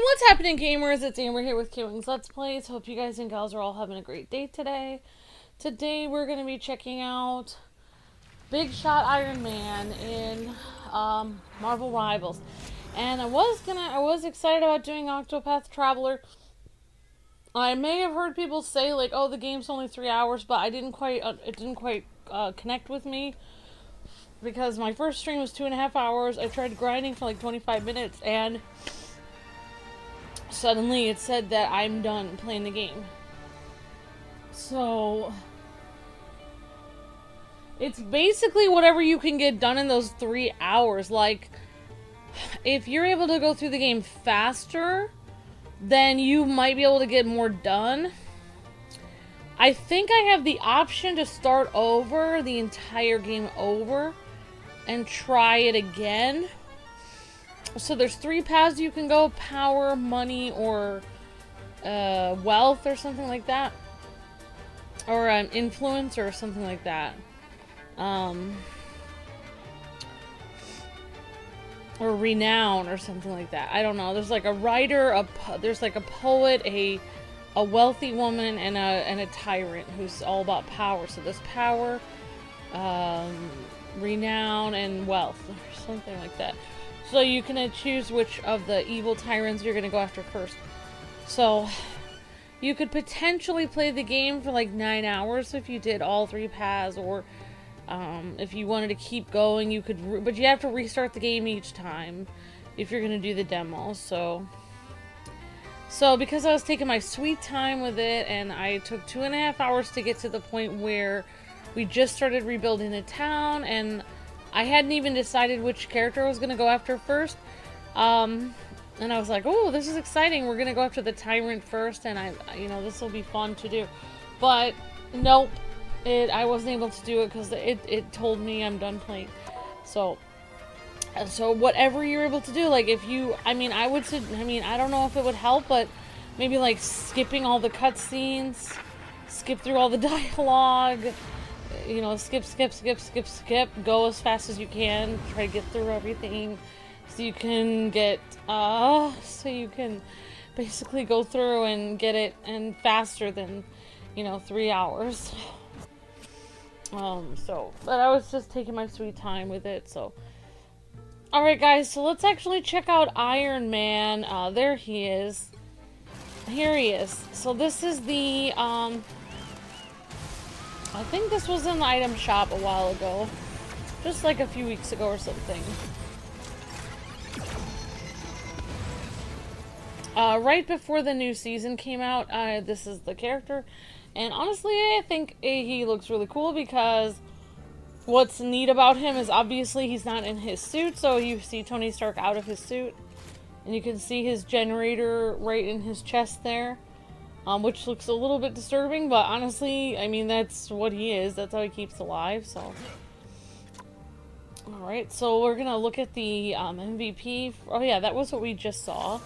What's happening, gamers? It's Amber here with KwingsLetsPlays. Hope you guys and gals are all having a great day today. Today we're going to be checking out Big Shot Iron Man in Marvel Rivals. And I was excited about doing Octopath Traveler. I may have heard people say like, "Oh, the game's only 3 hours," but it didn't quite connect with me because my first stream was 2.5 hours. I tried grinding for like 25 minutes and suddenly it said that I'm done playing the game. So it's basically whatever you can get done in those 3 hours. Like, if you're able to go through the game faster, then you might be able to get more done. I think I have the option to start over, the entire game over, and try it again. So there's 3 paths you can go: power, money, or wealth, or something like that. Or influence, or something like that. Or renown, or something like that. I don't know. There's like a writer, there's like a poet, a wealthy woman, and a tyrant who's all about power. So there's power, renown, and wealth, or something like that. So you can choose which of the evil tyrants you're going to go after first. So you could potentially play the game for like 9 hours if you did all 3 paths, or if you wanted to keep going, you could, but you have to restart the game each time if you're going to do the demo. So because I was taking my sweet time with it, and I took 2.5 hours to get to the point where we just started rebuilding the town, and I hadn't even decided which character I was going to go after first. And I was like, oh, this is exciting. We're going to go after the tyrant first, and this will be fun to do. But nope, I wasn't able to do it because it told me I'm done playing. So whatever you're able to do, like if you, I don't know if it would help, but maybe like skipping all the cutscenes, skip through all the dialogue. Skip, go as fast as you can, try to get through everything, so you can basically go through and get it, and faster than, 3 hours. But I was just taking my sweet time with it, so. Alright guys, so let's actually check out Iron Man. There he is. Here he is. So this is the, I think this was in the item shop a while ago. Just like a few weeks ago or something. Right before the new season came out, this is the character. And honestly, I think he looks really cool because what's neat about him is obviously he's not in his suit. So you see Tony Stark out of his suit. And you can see his generator right in his chest there. Which looks a little bit disturbing, but honestly, that's what he is. That's how he keeps alive, so. Alright, so we're gonna look at the MVP. Oh yeah, that was what we just saw.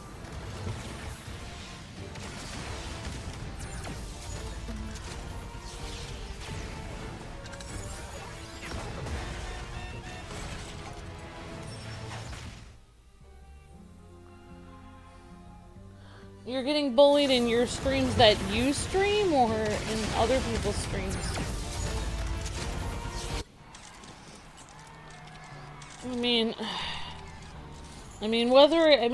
You're getting bullied in your streams that you stream, or in other people's streams?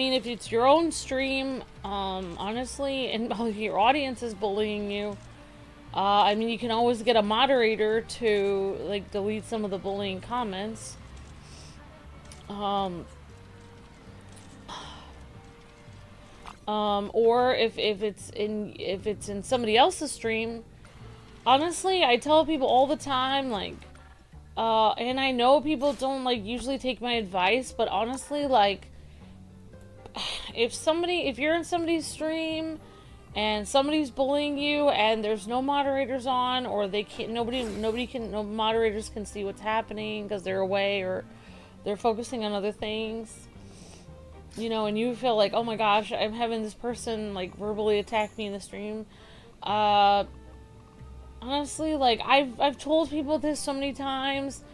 If it's your own stream, honestly, and if your audience is bullying you, you can always get a moderator to, like, delete some of the bullying comments. Or if it's in somebody else's stream, honestly, I tell people all the time, like, and I know people don't, like, usually take my advice, but honestly, like, if you're in somebody's stream and somebody's bullying you and there's no moderators on, or no moderators can see what's happening because they're away or they're focusing on other things, and you feel like, oh my gosh, I'm having this person, like, verbally attack me in the stream. Honestly, like, I've told people this so many times,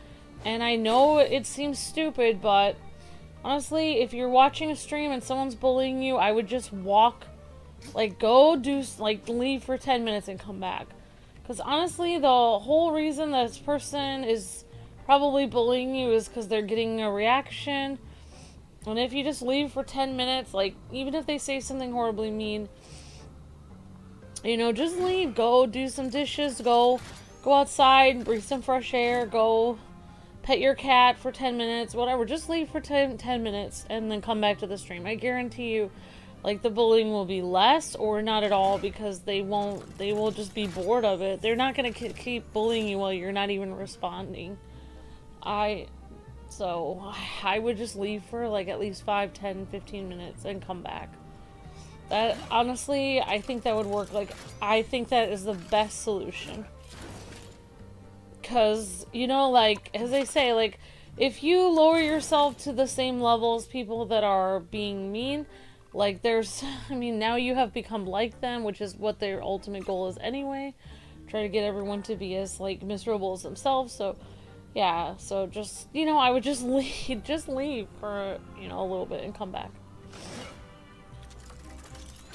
and I know it seems stupid, but Honestly, if you're watching a stream and someone's bullying you, I would just walk, like, go do, like, leave for 10 minutes and come back. Because honestly, the whole reason this person is probably bullying you is because they're getting a reaction. And if you just leave for 10 minutes, like, even if they say something horribly mean, you know, just leave. Go do some dishes, go outside, breathe some fresh air, go pet your cat for 10 minutes, whatever. Just leave for 10 minutes and then come back to the stream. I guarantee you, like, the bullying will be less or not at all, because they will just be bored of it. They're not going to keep bullying you while you're not even responding. So I would just leave for like at least 5, 10, 15 minutes and come back. That, honestly, I think that would work. Like, I think that is the best solution. Because, you know, like, as they say, like, if you lower yourself to the same level as people that are being mean, like, there's, I mean, now you have become like them, which is what their ultimate goal is anyway. Try to get everyone to be as, like, miserable as themselves. So, yeah, so just, you know, I would just leave for, you know, a little bit and come back.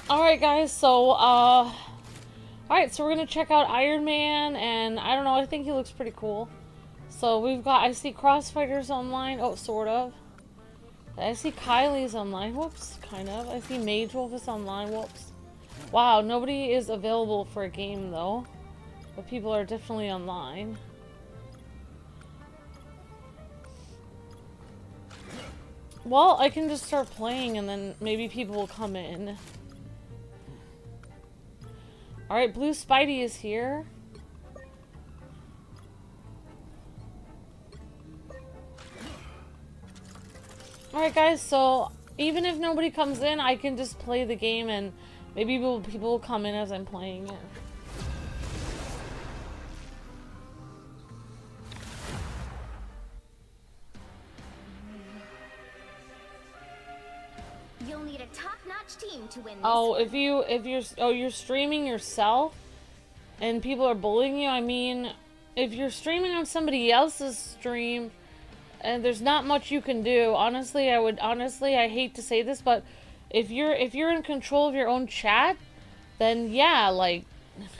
Alright, guys, so, alright, so we're gonna check out Iron Man, and I don't know, I think he looks pretty cool. So we've got, I see Crossfighters online, oh, sort of. I see Kylie's online, whoops, kind of. I see Mage Wolf is online, whoops. Wow, nobody is available for a game, though. But people are definitely online. Well, I can just start playing and then maybe people will come in. Alright, Blue Spidey is here. Alright guys, so even if nobody comes in, I can just play the game and maybe people will come in as I'm playing it. You'll need a top-notch team to win this. Oh, you're streaming yourself and people are bullying you. I mean, if you're streaming on somebody else's stream and there's not much you can do, honestly, I hate to say this, but if you're in control of your own chat, then yeah, like,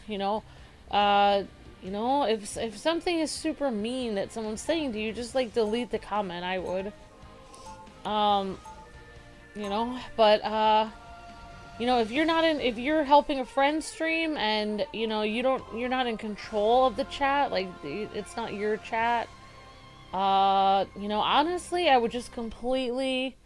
you know, if something is super mean that someone's saying to you, just like delete the comment. I would. You know, but, you know, if you're helping a friend stream and, you know, you're not in control of the chat, like, it's not your chat, you know, honestly, I would just completely,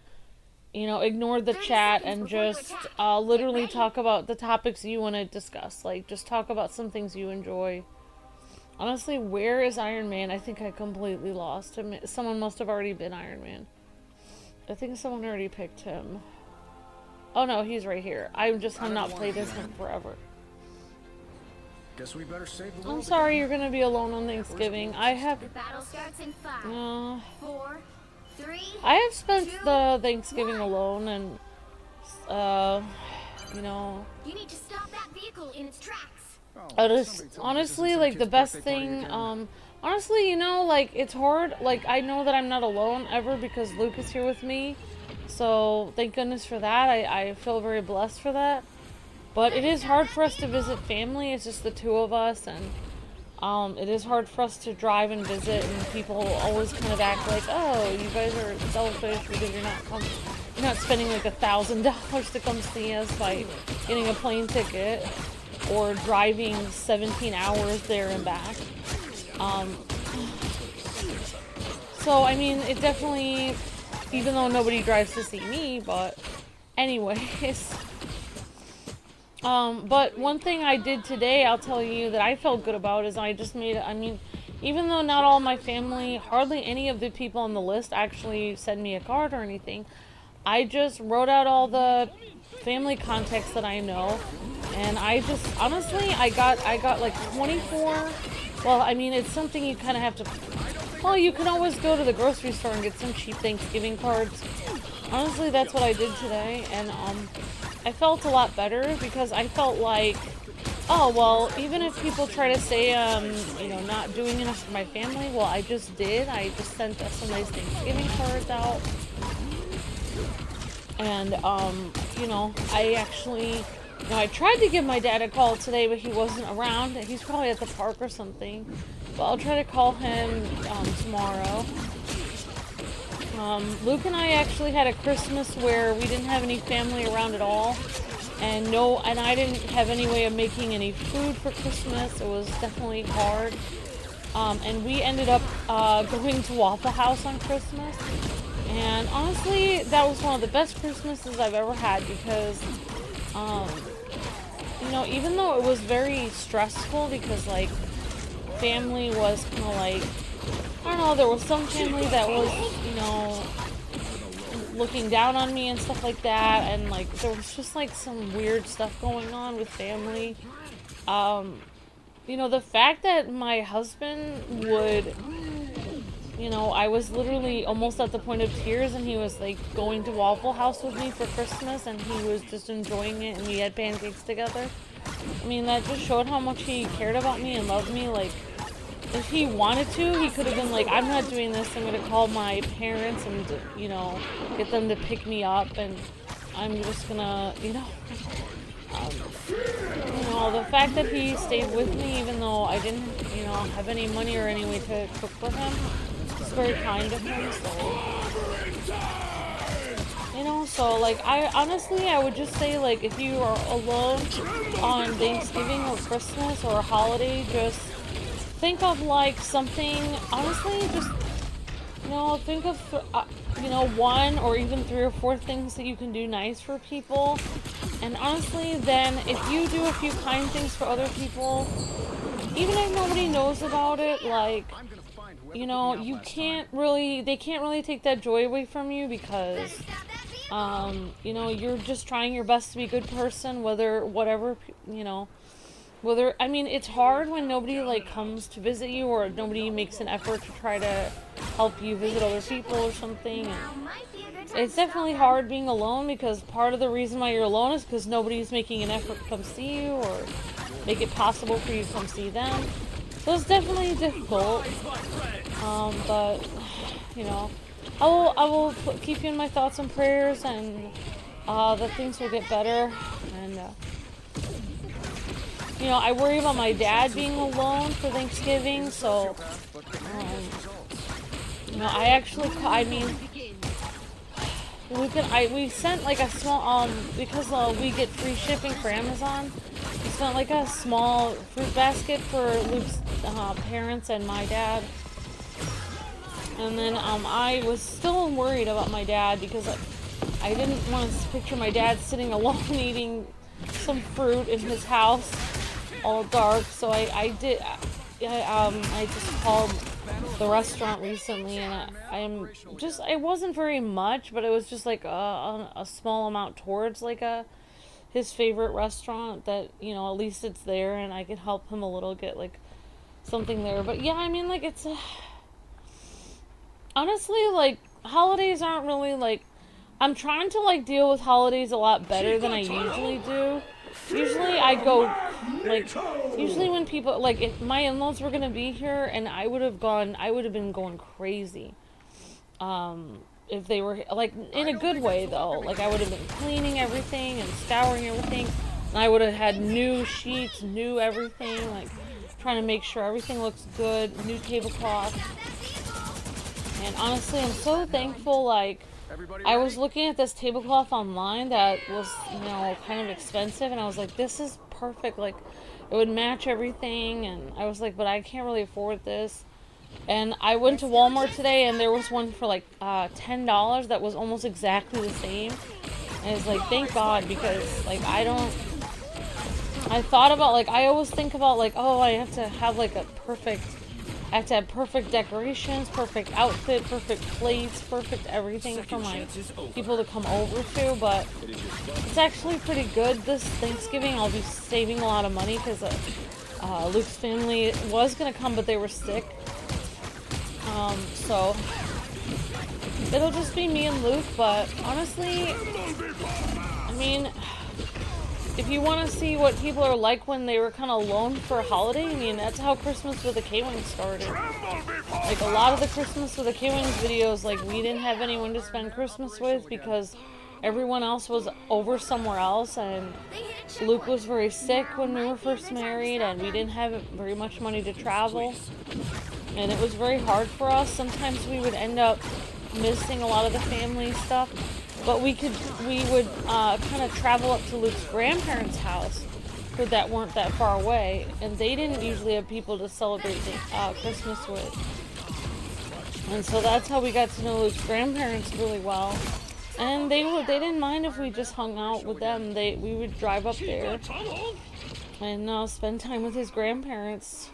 you know, ignore the chat and just, literally talk about the topics you want to discuss. Like, just talk about some things you enjoy. Honestly, where is Iron Man? I think I completely lost him. Someone must have already been Iron Man. I think someone already picked him. Oh no, he's right here. I just have not played as him forever. Guess we better save the world. I'm sorry, you're gonna be alone on Thanksgiving. I have. The battle starts in 5, 4, 3. I have spent 2, the Thanksgiving 1. alone, and you know. You need to stop that vehicle in its tracks. It is honestly like the best thing. Honestly, you know, like, it's hard. Like, I know that I'm not alone ever because Luke is here with me. So, thank goodness for that. I feel very blessed for that. But it is hard for us to visit family. It's just the two of us. And, it is hard for us to drive and visit. And people always kind of act like, oh, you guys are selfish because you're not spending like $1,000 to come see us by getting a plane ticket or driving 17 hours there and back. So, I mean, it definitely, even though nobody drives to see me, but anyways. But one thing I did today, I'll tell you, that I felt good about is I just made, I mean, even though not all my family, hardly any of the people on the list actually sent me a card or anything, I just wrote out all the family contacts that I know, and I just, honestly, I got like 24. Well, I mean, it's something you kind of have to... Well, you can always go to the grocery store and get some cheap Thanksgiving cards. Honestly, that's what I did today, and I felt a lot better because I felt like, oh, well, even if people try to say, you know, not doing enough for my family, well, I just did. I just sent some nice Thanksgiving cards out. And, you know, I actually, you know, I tried to give my dad a call today, but he wasn't around. He's probably at the park or something. But I'll try to call him, tomorrow. Luke and I actually had a Christmas where we didn't have any family around at all. And I didn't have any way of making any food for Christmas. It was definitely hard. And we ended up, going to Waffle House on Christmas. And honestly, that was one of the best Christmases I've ever had because, you know, even though it was very stressful because, like, family was kind of like, I don't know, there was some family that was, you know, looking down on me and stuff like that, and, like, there was just, like, some weird stuff going on with family. You know, the fact that my husband would, you know, I was literally almost at the point of tears, and he was, like, going to Waffle House with me for Christmas, and he was just enjoying it, and we had pancakes together. I mean, that just showed how much he cared about me and loved me. Like, if he wanted to, he could have been like, I'm not doing this, I'm gonna call my parents and, you know, get them to pick me up, and I'm just gonna, you know, the fact that he stayed with me even though I didn't, you know, have any money or any way to cook for him, it's very kind of him, so, you know, so, like, I would just say, like, if you are alone on Thanksgiving or Christmas or a holiday, just think of, like, something, honestly, just, you know, think of, you know, 1 or even 3 or 4 things that you can do nice for people. And honestly, then, if you do a few kind things for other people, even if nobody knows about it, like, you know, they can't really take that joy away from you because, you know, you're just trying your best to be a good person, whatever, you know, I mean, it's hard when nobody, like, comes to visit you or nobody makes an effort to try to help you visit other people or something. And it's definitely hard being alone because part of the reason why you're alone is because nobody's making an effort to come see you or make it possible for you to come see them. So it's definitely difficult. But, you know, I will keep you in my thoughts and prayers, and that things will get better. And, you know, I worry about my dad being alone for Thanksgiving, so, you know, I mean, we sent, like, a small, because, we get free shipping for Amazon, we sent, like, a small fruit basket for Luke's, parents and my dad. And then, I was still worried about my dad because I didn't want to picture my dad sitting alone eating some fruit in his house, all dark. So I just called the restaurant recently, and it wasn't very much, but it was just like a small amount towards like his favorite restaurant that, you know, at least it's there and I could help him a little, get like something there. But yeah, I mean, like, it's honestly, like, holidays aren't really, like, I'm trying to, like, deal with holidays a lot better than I usually do. Usually I go, like, usually when people, like, if my in-laws were gonna be here and I would have been going crazy. If they were, like, in a good way, though. Like, I would have been cleaning everything and scouring everything, and I would have had new sheets, new everything, like, trying to make sure everything looks good, new tablecloth. And honestly, I'm so thankful, like, I was looking at this tablecloth online that was, you know, kind of expensive, and I was like, this is perfect, like, it would match everything, and I was like, but I can't really afford this. And I went to Walmart today, and there was one for, like, $10 that was almost exactly the same, and it's like, thank God, because, like, I thought about, like, I always think about, like, oh, I have to have, like, I have to have perfect decorations, perfect outfit, perfect plates, perfect everything for my people to come over to, but it's actually pretty good this Thanksgiving. I'll be saving a lot of money because Luke's family was going to come, but they were sick. So it'll just be me and Luke, but honestly, I mean, if you want to see what people are like when they were kind of alone for a holiday, I mean, that's how Christmas with the Kwings started. Like, a lot of the Christmas with the Kwings videos, like, we didn't have anyone to spend Christmas with because everyone else was over somewhere else, and Luke was very sick when we were first married, and we didn't have very much money to travel, and it was very hard for us. Sometimes we would end up missing a lot of the family stuff, but we would kind of travel up to Luke's grandparents' house, that weren't that far away, and they didn't usually have people to celebrate Christmas with, and so that's how we got to know Luke's grandparents really well. And they didn't mind if we just hung out with them. We would drive up there and spend time with his grandparents.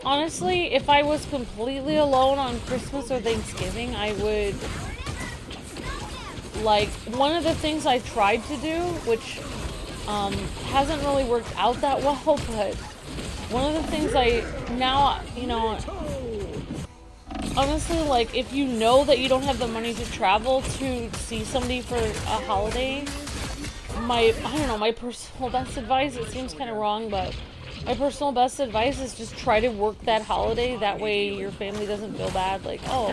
Honestly, if I was completely alone on Christmas or Thanksgiving, I would, like, one of the things I tried to do, which hasn't really worked out that well, but one of the things honestly, like, if you know that you don't have the money to travel to see somebody for a holiday, my personal best advice, it seems kind of wrong, but my personal best advice is just try to work that holiday. That way your family doesn't feel bad, like, oh,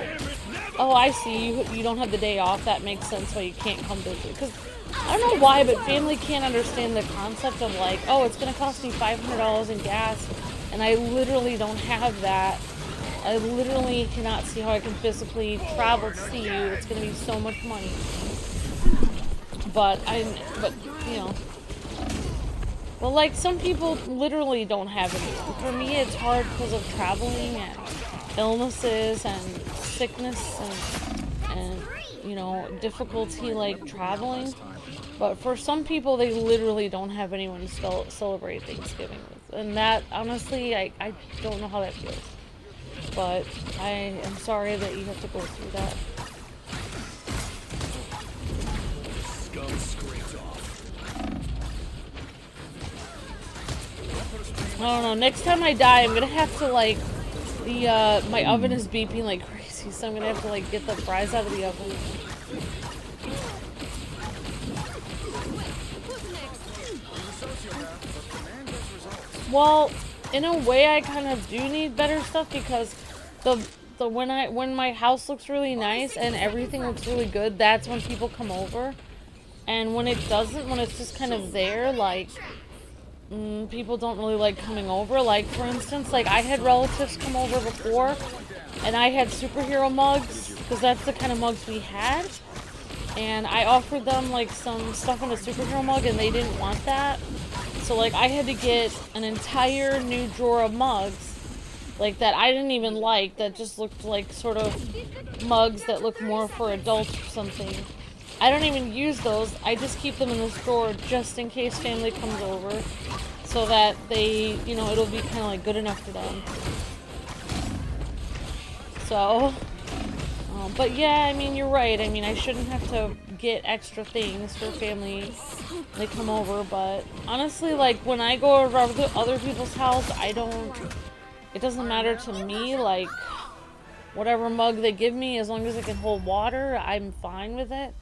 I see, you don't have the day off, that makes sense why you can't come visit. Because I don't know why, but family can't understand the concept of, like, oh, it's going to cost me $500 in gas, and I literally don't have that. I literally cannot see how I can physically travel to see you. It's going to be so much money. But you know. Well, like, some people literally don't have it. For me, it's hard because of traveling and illnesses and sickness and you know, difficulty, like, traveling. But for some people, they literally don't have anyone to celebrate Thanksgiving with. And that, honestly, I don't know how that feels. But I am sorry that you have to go through that. I don't know. Next time I die, I'm gonna have to, like, my oven is beeping like crazy, so I'm gonna have to, like, get the fries out of the oven. Well, in a way, I kind of do need better stuff, because when my house looks really nice and everything looks really good, that's when people come over. And when it doesn't, when it's just kind of there, like, people don't really like coming over. Like, for instance, like, I had relatives come over before, and I had superhero mugs, because that's the kind of mugs we had. And I offered them, like, some stuff in a superhero mug, and they didn't want that. So, like, I had to get an entire new drawer of mugs, like, that I didn't even like, that just looked like sort of mugs that look more for adults or something. I don't even use those. I just keep them in this drawer just in case family comes over, so that they, you know, it'll be kind of like good enough for them. So, but yeah, I mean, you're right. I mean, I shouldn't have to get extra things for family they come over, but honestly, like, when I go over to other people's house, it doesn't matter to me. Like, whatever mug they give me, as long as it can hold water, I'm fine with it.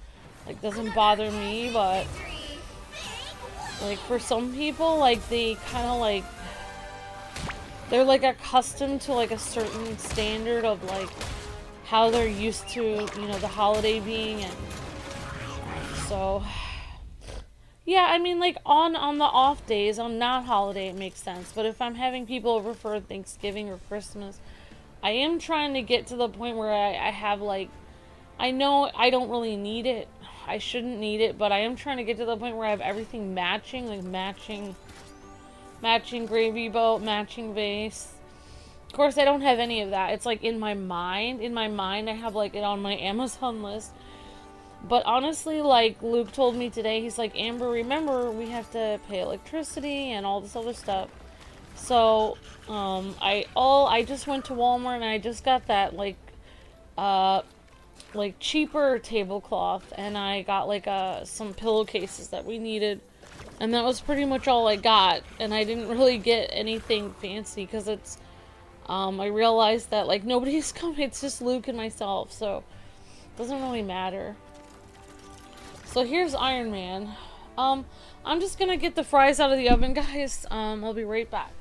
Like, doesn't bother me. But, like, for some people, like, they kind of, like, they're, like, accustomed to, like, a certain standard of, like, how they're used to, you know, the holiday being. And so, yeah, I mean, like, on the off days, on not holiday, it makes sense. But if I'm having people over for Thanksgiving or Christmas, I am trying to get to the point where I have, like, I know I don't really need it. I shouldn't need it, but I am trying to get to the point where I have everything matching, like matching gravy boat, matching vase. Of course, I don't have any of that. It's like in my mind. In my mind, I have, like, it on my Amazon list. But honestly, like, Luke told me today, he's like, Amber, remember, we have to pay electricity and all this other stuff. So, I just went to Walmart and I just got that, like cheaper tablecloth, and I got, like, some pillowcases that we needed, and that was pretty much all I got. And I didn't really get anything fancy, because it's, I realized that, like, nobody's coming, it's just Luke and myself, so it doesn't really matter. So here's Iron Man. I'm just gonna get the fries out of the oven, guys. I'll be right back.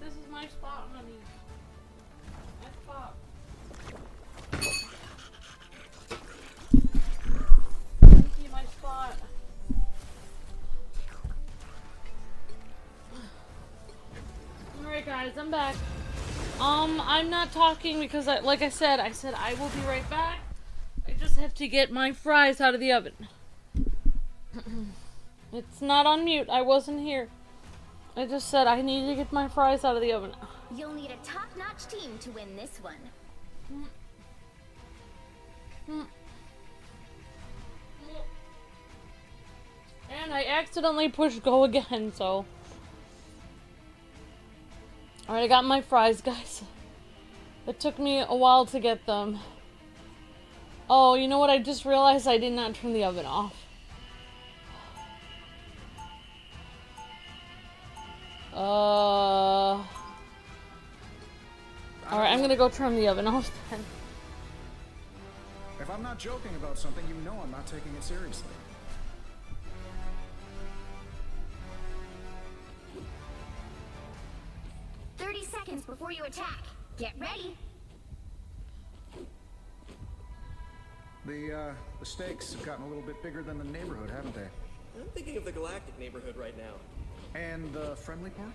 This is my spot, honey. My spot. See my spot. Alright guys, I'm back. I'm not talking because like I said I will be right back. I just have to get my fries out of the oven. It's not on mute. I wasn't here. I just said I need to get my fries out of the oven. You'll need a top-notch team to win this one. And I accidentally pushed go again, so. Alright, I got my fries, guys. It took me a while to get them. Oh, you know what? I just realized I did not turn the oven off. Alright, I'm gonna go turn the oven off then. If I'm not joking about something, you know I'm not taking it seriously. Seconds before you attack. Get ready. The stakes have gotten a little bit bigger than the neighborhood, haven't they? I'm thinking of the galactic neighborhood right now. And the friendly part?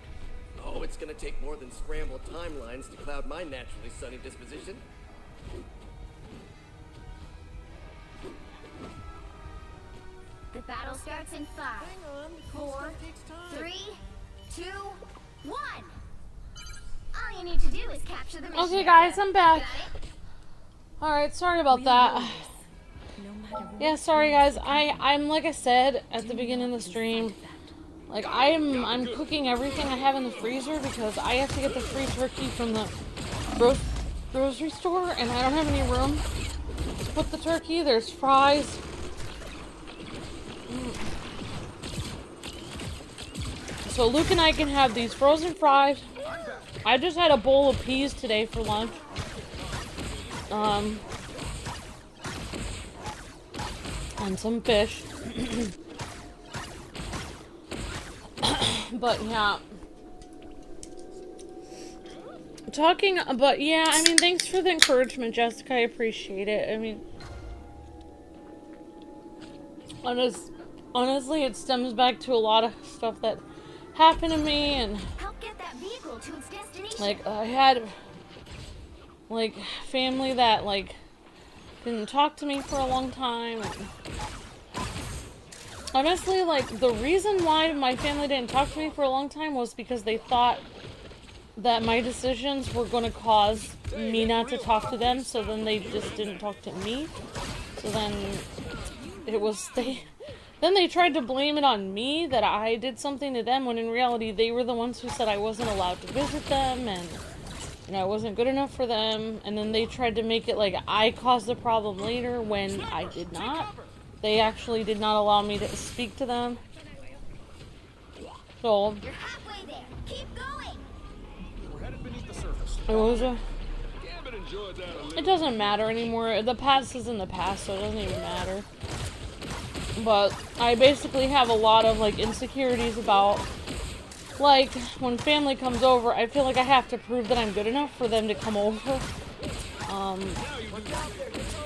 Oh, it's gonna take more than scrambled timelines to cloud my naturally sunny disposition. The battle starts in 5, 4, 3, 2, 1. All you need to do is capture the mission. Okay, guys, I'm back. Alright, sorry about that. Yeah, sorry guys. I'm like I said at the beginning of the stream, like I'm cooking everything I have in the freezer because I have to get the free turkey from the grocery store and I don't have any room to put the turkey. There's fries. So Luke and I can have these frozen fries. I just had a bowl of peas today for lunch. And some fish. But yeah. But yeah, I mean, thanks for the encouragement, Jessica. I appreciate it. I mean, honestly, it stems back to a lot of stuff that happened to me, and help get that vehicle to its destination. like I had like family that like didn't talk to me for a long time. And honestly, like the reason why my family didn't talk to me for a long time was because they thought that my decisions were going to cause me not to talk to them, so then they just didn't talk to me. So then it was then they tried to blame it on me that I did something to them, when in reality they were the ones who said I wasn't allowed to visit them and I wasn't good enough for them. And then they tried to make it like I caused the problem later when I did not. They actually did not allow me to speak to them. So You're halfway there. Keep going. We're headed beneath the surface. it was it doesn't matter anymore. The past is in the past, so it doesn't even matter. But I basically have a lot of like insecurities about, like, when family comes over, I feel like I have to prove that I'm good enough for them to come over.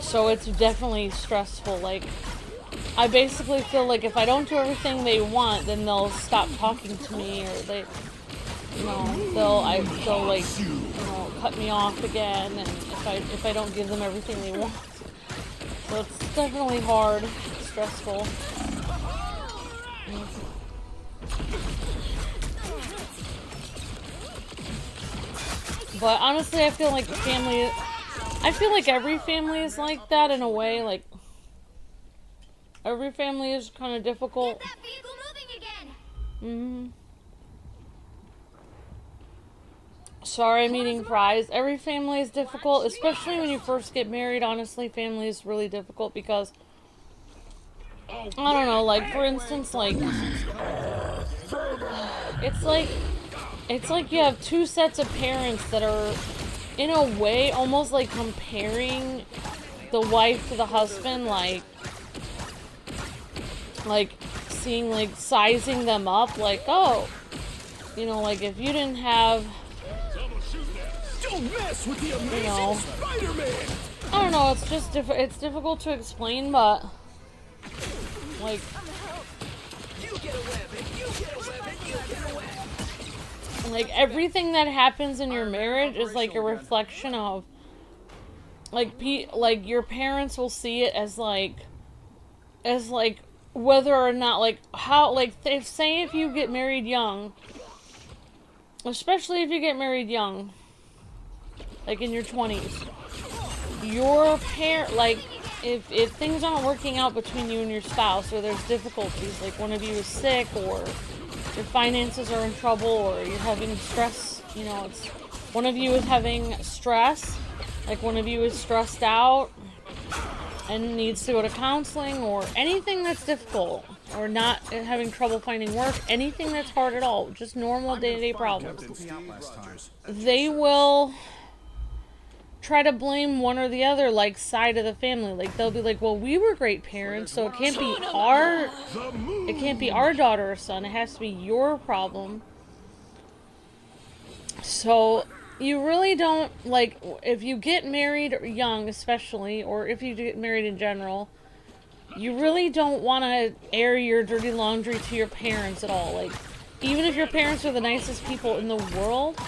So it's definitely stressful. Like, I basically feel like if I don't do everything they want, then they'll stop talking to me, or they, you know, they'll like, you know, cut me off again, and if I don't give them everything they want. So it's definitely hard, stressful. But honestly, I feel like every family is like that in a way. Like, every family is kind of difficult. Get that vehicle moving again. Sorry, I'm eating fries. Every family is difficult, especially when you first get married. Honestly, family is really difficult because, I don't know, like, for instance, like, it's like you have two sets of parents that are, in a way, almost like comparing the wife to the husband, like seeing, like, sizing them up, like, oh, you know, like, if you didn't have Don't mess with the amazing know. Spider-Man! I don't know, it's just it's difficult to explain, but like You get a web, and you get a web, and you get a web! like everything that happens in your marriage is like a reflection of like like your parents will see it as like whether or not like how like if say if you get married young, especially if you get married young, like in your 20s, your parent like if things aren't working out between you and your spouse, or there's difficulties, like one of you is sick, or your finances are in trouble, or you're having stress, you know, it's one of you is having stress, like one of you is stressed out and needs to go to counseling, or anything that's difficult, or not having trouble finding work, anything that's hard at all, just normal day-to-day problems, they will try to blame one or the other, like, side of the family. Like, they'll be like, well, we were great parents, so it can't be our daughter or son, it has to be your problem. So you really don't, like, if you get married young especially, or if you get married in general, you really don't want to air your dirty laundry to your parents at all. Like, even if your parents are the nicest people in the world,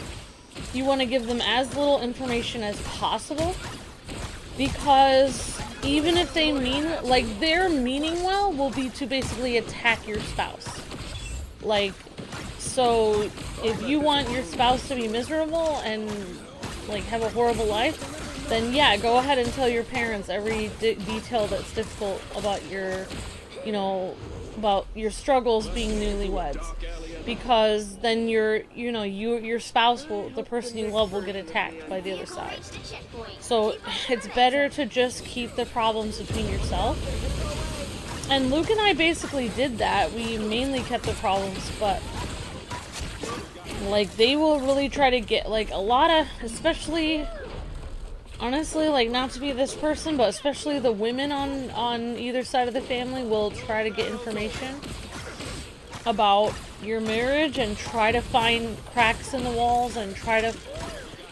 you want to give them as little information as possible, because even if they mean, like, their meaning well will be to basically attack your spouse. Like, so if you want your spouse to be miserable and like have a horrible life, then yeah, go ahead and tell your parents every detail that's difficult about your, you know, about your struggles being newlyweds, because then your spouse will, the person you love, will get attacked by the other side. So it's better to just keep the problems between yourself. And Luke and I basically did that. We mainly kept the problems, but like they will really try to get, like, a lot of, especially, honestly, like, not to be this person, but especially the women on either side of the family will try to get information about your marriage and try to find cracks in the walls and try to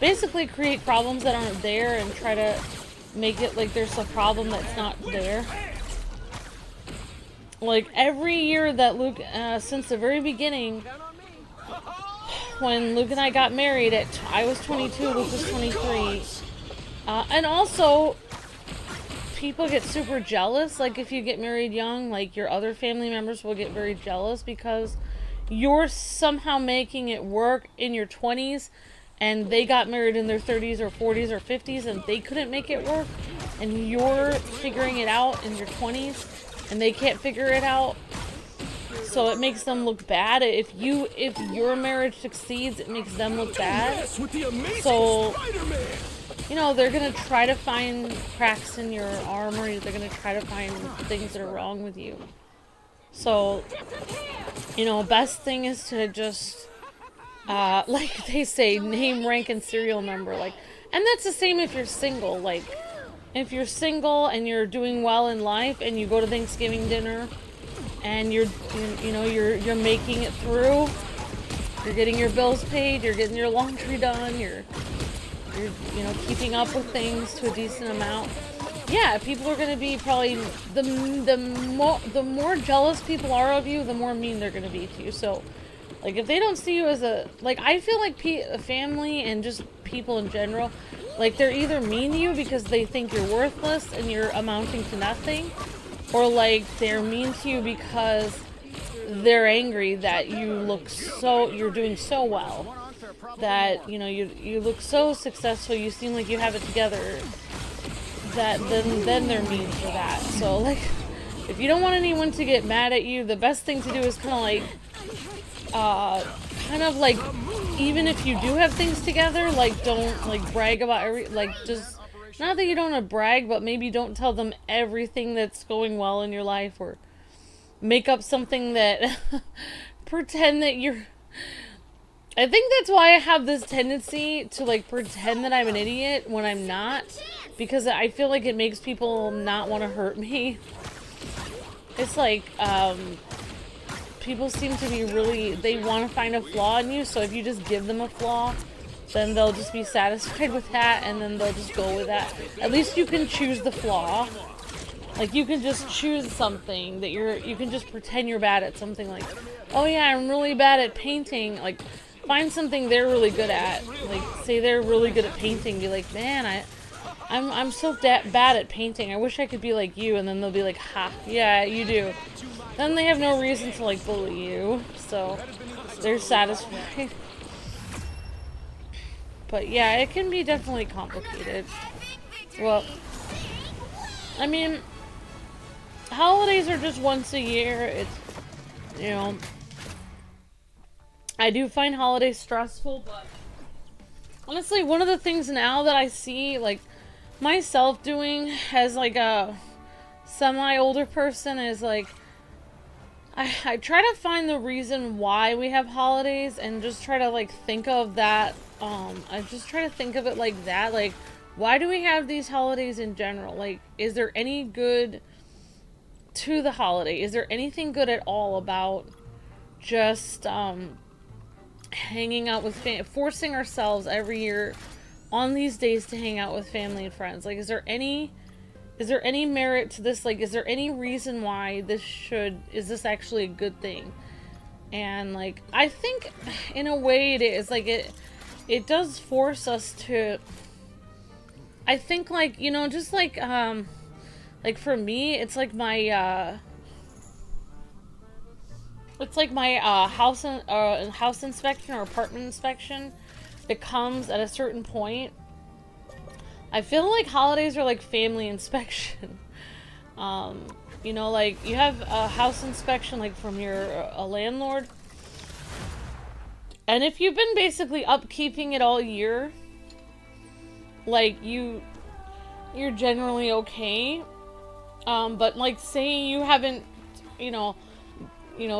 basically create problems that aren't there and try to make it like there's a problem that's not there. Like, every year that Luke, since the very beginning, when Luke and I got married I was 22, Luke was 23. And also, people get super jealous. Like, if you get married young, like, your other family members will get very jealous because you're somehow making it work in your 20s, and they got married in their 30s or 40s or 50s, and they couldn't make it work, and you're figuring it out in your 20s, and they can't figure it out. So it makes them look bad. If your marriage succeeds, it makes them look bad. So, you know, they're gonna try to find cracks in your armor. They're gonna try to find things that are wrong with you. So, you know, best thing is to just, like they say, name, rank, and serial number. Like, and that's the same if you're single. Like, if you're single and you're doing well in life, and you go to Thanksgiving dinner, and you're making it through, you're getting your bills paid, you're getting your laundry done, you're keeping up with things to a decent amount. Yeah, people are gonna be probably the more jealous people are of you, the more mean they're gonna be to you. So, like, if they don't see you as a, like, I feel like a family and just people in general, like, they're either mean to you because they think you're worthless and you're amounting to nothing, or like they're mean to you because they're angry that you're doing so well, that, you know, you look so successful, you seem like you have it together, that then they're mean for that. So, like, if you don't want anyone to get mad at you, the best thing to do is kind of like, even if you do have things together, like, don't, like, brag about just, not that you don't want to brag, but maybe don't tell them everything that's going well in your life, or make up something that pretend that you're, I think that's why I have this tendency to, like, pretend that I'm an idiot when I'm not, because I feel like it makes people not want to hurt me. It's like, people seem to be really, they want to find a flaw in you, so if you just give them a flaw, then they'll just be satisfied with that, and then they'll just go with that. At least you can choose the flaw. Like, you can just choose something that you can just pretend you're bad at something. Like, oh yeah, I'm really bad at painting. Like, find something they're really good at. Like, say they're really good at painting. Be like, man, I'm so bad at painting. I wish I could be like you. And then they'll be like, ha, yeah, you do. Then they have no reason to, like, bully you. So, they're satisfied. But yeah, it can be definitely complicated. Well, I mean, holidays are just once a year. It's, you know, I do find holidays stressful, but honestly, one of the things now that I see, like, myself doing as, like, a semi-older person is, like, I try to find the reason why we have holidays and just try to, like, think of that, I just try to think of it like that, like, why do we have these holidays in general? Like, is there any good to the holiday? Is there anything good at all about just, hanging out with forcing ourselves every year on these days to hang out with family and friends? Like, is there any merit to this? Like, is there any reason why is this actually a good thing? And, like, I think in a way it is, like, it does force us to, I think, like, you know, just like for me, it's like my house inspection or apartment inspection. It comes at a certain point. I feel like holidays are like family inspection. You know, like, you have a house inspection, like, from a landlord. And if you've been basically upkeeping it all year, like, you're generally okay. But, like, say you haven't, you know,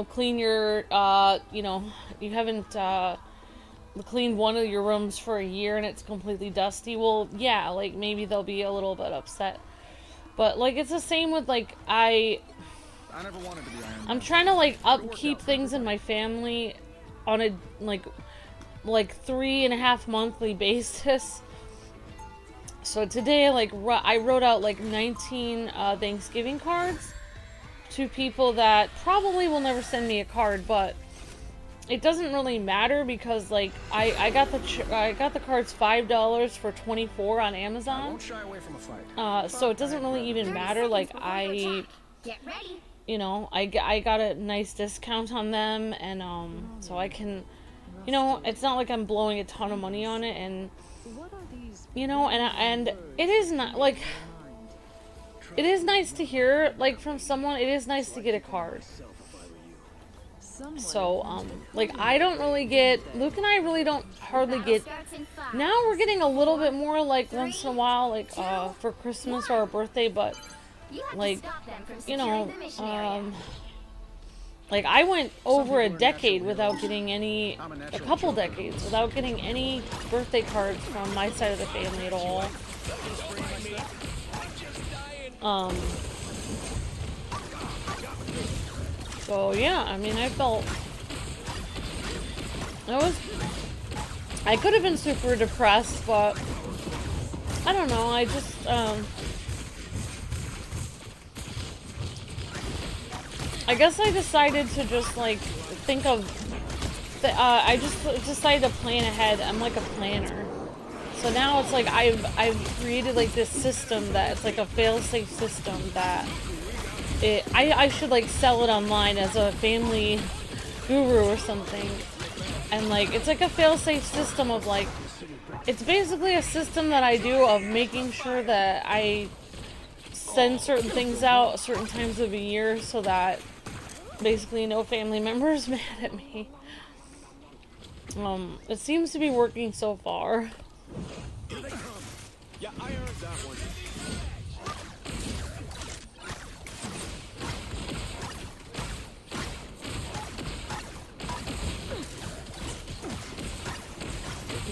clean your, you haven't, cleaned one of your rooms for a year and it's completely dusty. Well, yeah, like, maybe they'll be a little bit upset. But, like, it's the same with, like, I never wanted to be Iron Man. I'm trying to, like, upkeep things in my family on a, like 3.5 monthly basis. So today, like, I wrote out, like, 19 Thanksgiving cards to people that probably will never send me a card, but it doesn't really matter because, like, I got the cards $5 for 24 on Amazon. I won't shy away from a fight. So it doesn't really even matter. Like, Get ready. you know, I got a nice discount on them, and so I can, you know, it's not like I'm blowing a ton of money on it, and, you know, and it is not, like, it is nice to hear, like, from someone. It is nice to get a card. So, like, I don't really get, Luke and I really don't hardly get, now we're getting a little bit more, like, once in a while, like, for Christmas or our birthday, but, like, you know, like, I went over a decade without getting a couple decades without getting any birthday cards from my side of the family at all. So yeah, I mean, I could have been super depressed, but I don't know, I just, I guess I decided to just, like, think of, I just decided to plan ahead. I'm like a planner. So now it's like I've created, like, this system that it's like a fail-safe system that I should, like, sell it online as a family guru or something. And, like, it's like a fail-safe system of, like, it's basically a system that I do of making sure that I send certain things out certain times of the year so that basically no family member is mad at me. It seems to be working so far. Yeah, I earned that one.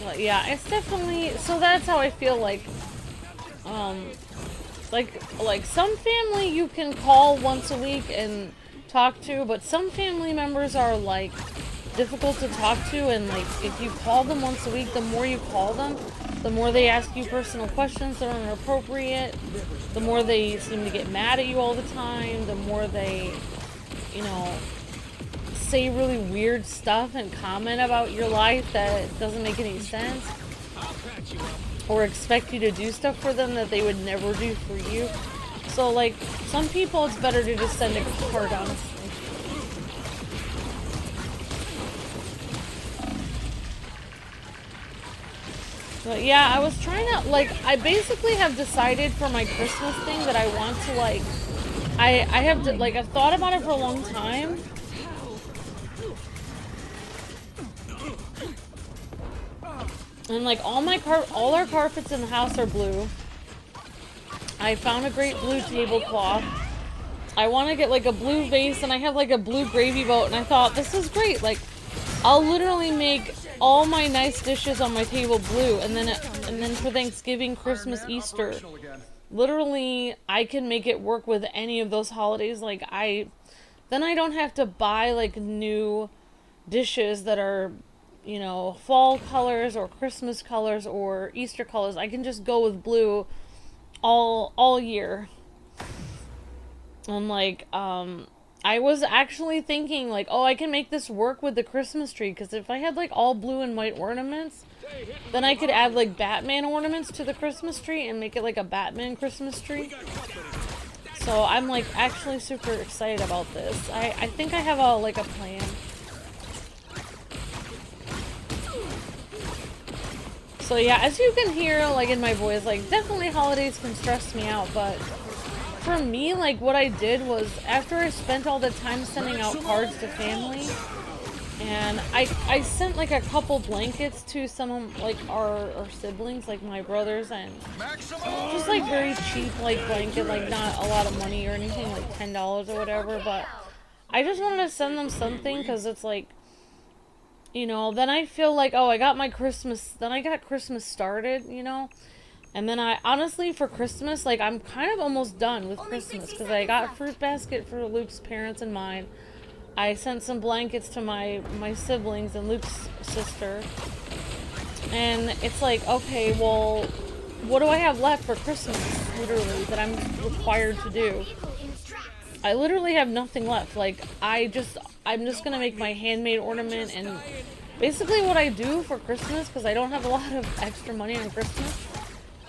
But yeah, it's definitely, so that's how I feel like, like some family you can call once a week and talk to, but some family members are like difficult to talk to, and like if you call them once a week, the more you call them, the more they ask you personal questions that are inappropriate, the more they seem to get mad at you all the time, the more they, you know, say really weird stuff and comment about your life that doesn't make any sense, or expect you to do stuff for them that they would never do for you. So like, some people it's better to just send a card, honestly. But yeah, I was trying to, like, I basically have decided for my Christmas thing that I want to, like, I have to, like, I've thought about it for a long time. And like all our carpets in the house are blue. I found a great blue tablecloth. I want to get like a blue vase, and I have like a blue gravy boat, and I thought this is great. Like, I'll literally make all my nice dishes on my table blue, and then for Thanksgiving, Christmas, Easter, literally I can make it work with any of those holidays. Like then I don't have to buy like new dishes that are, you know, fall colors or Christmas colors or Easter colors. I can just go with blue all year. And like, I was actually thinking like, oh, I can make this work with the Christmas tree, because if I had like all blue and white ornaments, then I could add like Batman ornaments to the Christmas tree and make it like a Batman Christmas tree. So I'm like actually super excited about this. I think I have a plan. So yeah, as you can hear, like in my voice, like definitely holidays can stress me out, but for me, like what I did was, after I spent all the time sending out cards to family, and I sent like a couple blankets to some of like our siblings, like my brothers, and just like very cheap like blanket, like not a lot of money or anything, like $10 or whatever, but I just wanted to send them something, because it's like, you know, then I feel like, oh, I got Christmas started, you know? And then I, honestly, for Christmas, like, I'm kind of almost done with Christmas, because I got a fruit basket for Luke's parents and mine. I sent some blankets to my siblings and Luke's sister. And it's like, okay, well, what do I have left for Christmas, literally, that I'm required to do? I literally have nothing left. Like, I'm just gonna make my handmade ornament, and basically what I do for Christmas, because I don't have a lot of extra money on Christmas,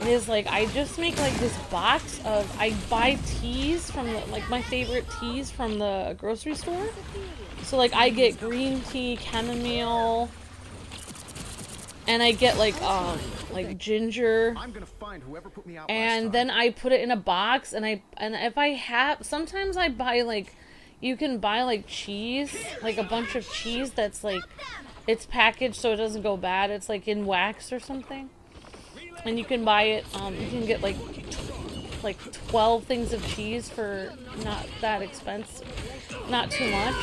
is like I just make like this box of, I buy teas from like my favorite teas from the grocery store. So like I get green tea, chamomile, and I get like ginger, and then I put it in a box, and if I have, sometimes I buy like, you can buy like cheese, like a bunch of cheese that's like, it's packaged so it doesn't go bad. It's like in wax or something. And you can buy it, you can get like 12 things of cheese for not that expensive, not too much.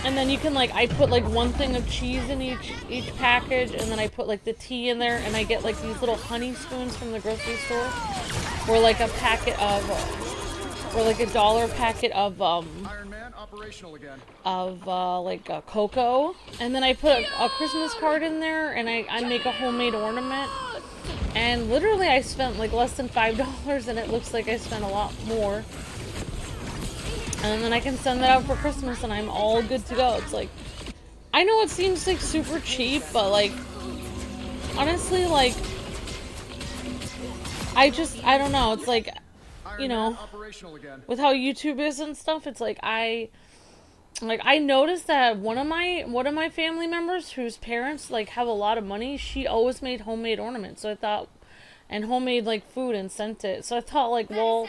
And then you can like, I put like one thing of cheese in each package, and then I put like the tea in there, and I get like these little honey spoons from the grocery store, or like a packet of, or like $1 packet of like cocoa. And then I put a Christmas card in there, and I make a homemade ornament. And literally I spent like less than $5, and it looks like I spent a lot more. And then I can send that out for Christmas, and I'm all good to go. It's like, I know it seems like super cheap, but like, honestly, like, I don't know, it's like, you know, with how YouTube is and stuff, it's like I noticed that one of my family members whose parents like have a lot of money, she always made homemade ornaments. So I thought, and homemade like food, and sent it. So I thought like, well,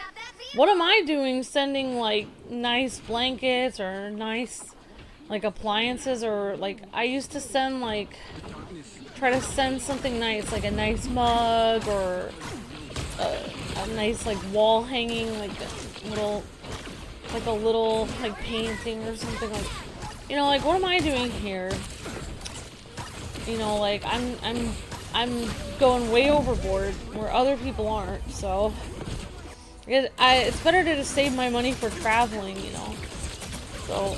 what am I doing sending like nice blankets or nice like appliances, or like I used to send like, try to send something nice, like a nice mug, or a nice like wall hanging, like a little like painting or something, like, you know, like what am I doing here? You know, like I'm going way overboard where other people aren't, so it's better to just save my money for traveling, you know. So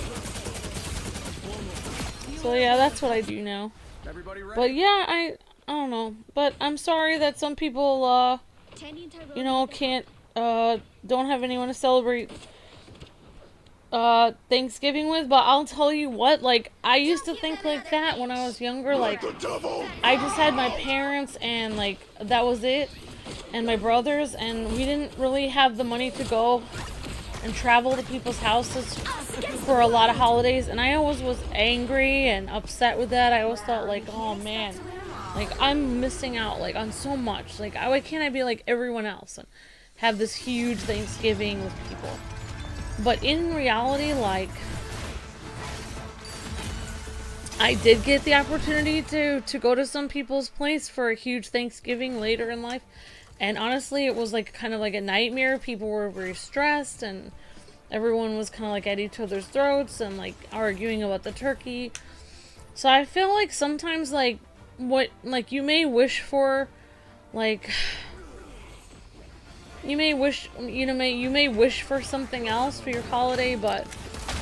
So yeah, that's what I do now. Everybody ready? But yeah, I don't know. But I'm sorry that some people, you know, can't, don't have anyone to celebrate Thanksgiving with, but I'll tell you what, like, I used to think like that when I was younger, like, I just had my parents and, like, that was it, and my brothers, and we didn't really have the money to go and travel to people's houses for a lot of holidays, and I always was angry and upset with that. I always thought, like, oh man, like, I'm missing out, like, on so much, like, why can't I be like everyone else and have this huge Thanksgiving with people? But in reality, like, I did get the opportunity to go to some people's place for a huge Thanksgiving later in life. And honestly, it was like kind of like a nightmare. People were very stressed and everyone was kind of like at each other's throats and like arguing about the turkey. So I feel like sometimes like what, like you may wish for, like, you may wish, you may wish for something else for your holiday, but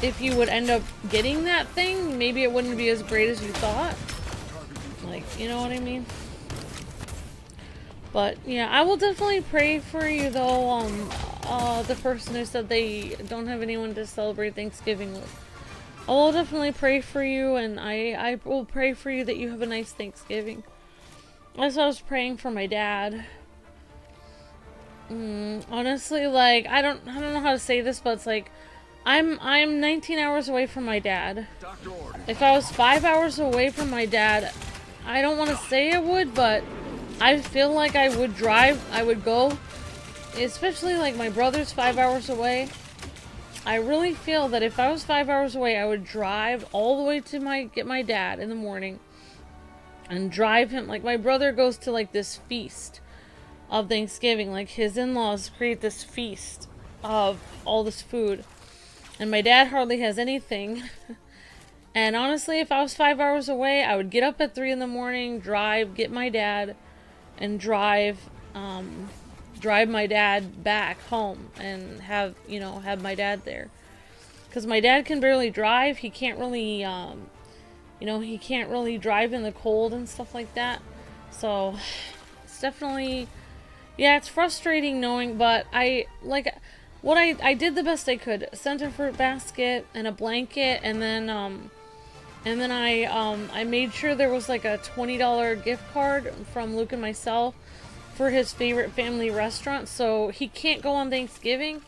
if you would end up getting that thing, maybe it wouldn't be as great as you thought. Like, you know what I mean? But yeah, I will definitely pray for you though, the person who said they don't have anyone to celebrate Thanksgiving with. I will definitely pray for you, and I will pray for you that you have a nice Thanksgiving. As I was praying for my dad. Honestly, like, I don't know how to say this, but it's like, I'm 19 hours away from my dad. If I was 5 hours away from my dad, I don't want to say I would, but I feel like I would drive, I would go, especially like my brother's 5 hours away. I really feel that if I was 5 hours away, I would drive all the way to get my dad in the morning and drive him. Like, my brother goes to like this feast of Thanksgiving, like his in-laws create this feast of all this food, and my dad hardly has anything. And honestly, if I was 5 hours away, I would get up at 3 in the morning, drive, get my dad, and drive my dad back home and have my dad there, because my dad can barely drive. He can't really he can't really drive in the cold and stuff like that. So it's definitely, yeah, it's frustrating knowing, but I did the best I could. Sent a fruit basket and a blanket, and then I made sure there was like a $20 gift card from Luke and myself for his favorite family restaurant. So he can't go on Thanksgiving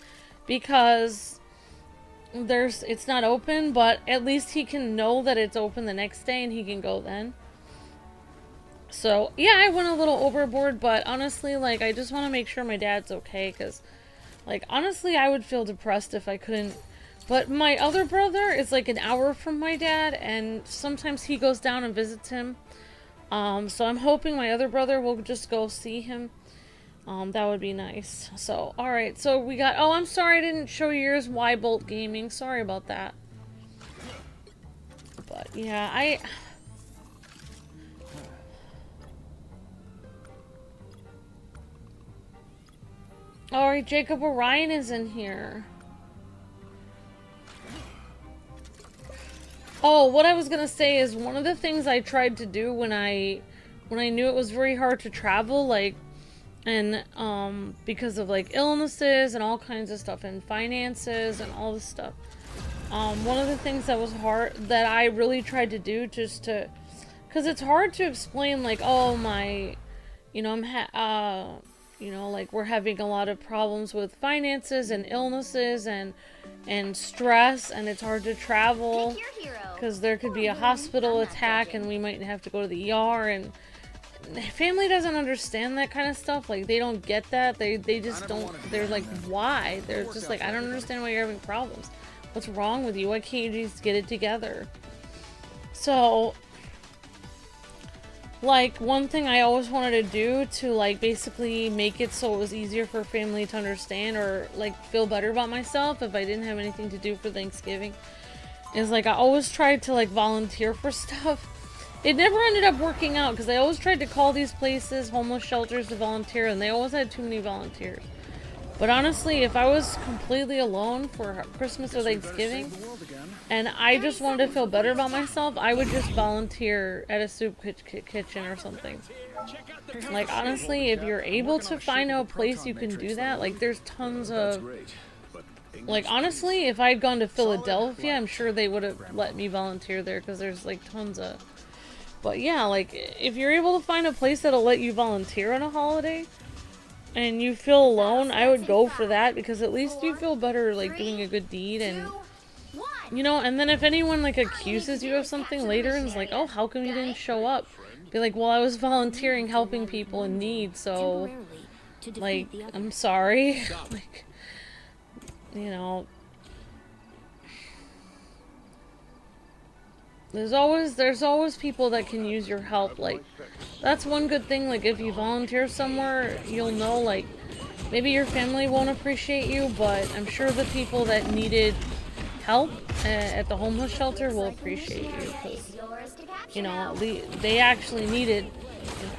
because it's not open, but at least he can know that it's open the next day and he can go then. So, yeah, I went a little overboard, but honestly, like, I just want to make sure my dad's okay, because, like, honestly, I would feel depressed if I couldn't. But my other brother is, like, an hour from my dad, and sometimes he goes down and visits him. So I'm hoping my other brother will just go see him. That would be nice. So, alright, so we got, oh, I'm sorry I didn't show you yours, Y-Bolt Gaming. Sorry about that. But, yeah, Alright, Jacob Orion is in here. Oh, what I was gonna say is one of the things I tried to do when I knew it was very hard to travel, like, and because of like illnesses and all kinds of stuff and finances and all this stuff. One of the things that was hard, that I really tried to do, just to, because it's hard to explain, like, oh, my, like, we're having a lot of problems with finances and illnesses and stress, and it's hard to travel because there could be a hospital attack and we might have to go to the ER, and family doesn't understand that kind of stuff. Like, they don't get that. They just don't. They're like, why? They're just like, I don't understand why you're having problems. What's wrong with you? Why can't you just get it together? So, like, one thing I always wanted to do to, like, basically make it so it was easier for family to understand, or, like, feel better about myself if I didn't have anything to do for Thanksgiving, is, like, I always tried to, like, volunteer for stuff. It never ended up working out, because I always tried to call these places, homeless shelters, to volunteer, and they always had too many volunteers. But honestly, if I was completely alone for Christmas or Thanksgiving, and I just wanted to feel better about myself, I would just volunteer at a soup kitchen or something. Like, honestly, if you're able to find a place you can do that, like, there's tons of... Like, honestly, if I'd gone to Philadelphia, I'm sure they would have let me volunteer there, because there's, like, tons of... But, yeah, like, if you're able to find a place that'll let you volunteer on a holiday, and you feel alone, I would go for that, because at least you feel better, like, doing a good deed, and... You know, and then if anyone, like, accuses you of something later and is like, oh, how come you didn't show up? Be like, well, I was volunteering helping people in need, so, like, I'm sorry. Like, you know, there's always people that can use your help. Like, that's one good thing. Like, if you volunteer somewhere, you'll know, like, maybe your family won't appreciate you, but I'm sure the people that needed help at the homeless shelter will appreciate you, because, you know, they actually needed, you know,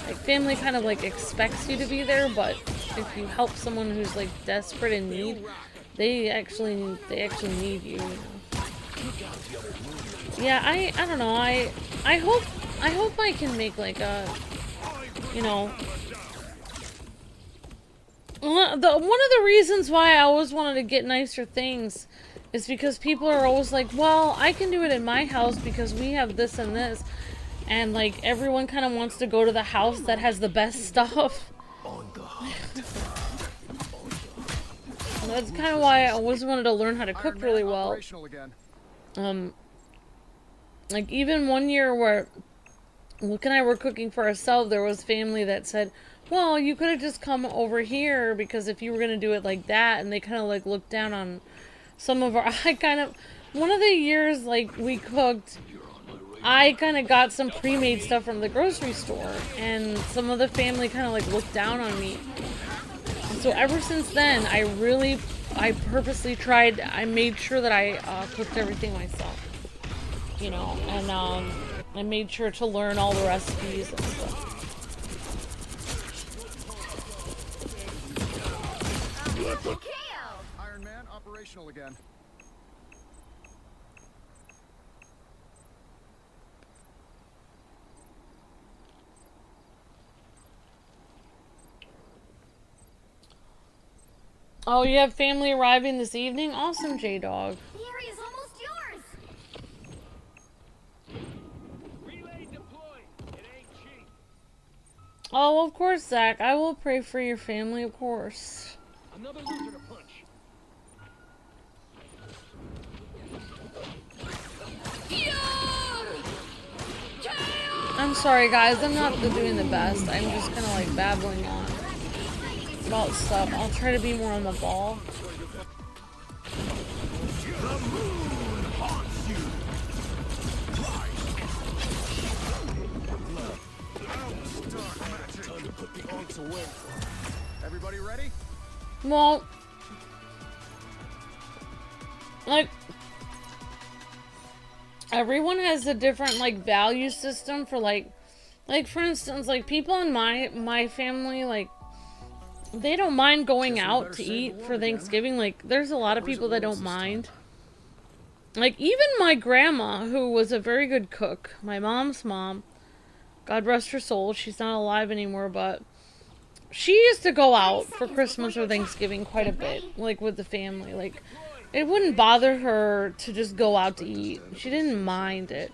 like, family kind of, like, expects you to be there, but if you help someone who's, like, desperate in need, they actually need you, you know. Yeah, I don't know, I hope I can make, like, a, you know, one of the reasons why I always wanted to get nicer things is because people are always like, well, I can do it in my house because we have this and this, and, like, everyone kind of wants to go to the house that has the best stuff. That's kind of why I always wanted to learn how to cook really well. Like, even one year where Luke and I were cooking for ourselves, there was family that said, well, you could have just come over here, because if you were going to do it like that, and they kind of, like, looked down on some of our, one of the years, like, we cooked, I kind of got some pre-made stuff from the grocery store, and some of the family kind of, like, looked down on me. And so ever since then, I purposely I made sure that I cooked everything myself, you know, and I made sure to learn all the recipes and stuff. Iron Man operational again. Oh, you have family arriving this evening? Awesome, J-Dog. The area's almost yours. Relay deployed. It ain't cheap. Oh, of course, Zach. I will pray for your family, of course. Another loser to punch. I'm sorry, guys. I'm not doing the best. I'm just kind of, like, babbling on about stuff. I'll try to be more on the ball. Everybody ready? Well, like, everyone has a different, like, value system for, like, for instance, like, people in my family, like, they don't mind going out to eat for Thanksgiving. Like, there's a lot of people that don't mind. Like, even my grandma, who was a very good cook, my mom's mom, God rest her soul, she's not alive anymore, but she used to go out for Christmas or Thanksgiving quite a bit, like, with the family. Like, it wouldn't bother her to just go out to eat. She didn't mind it.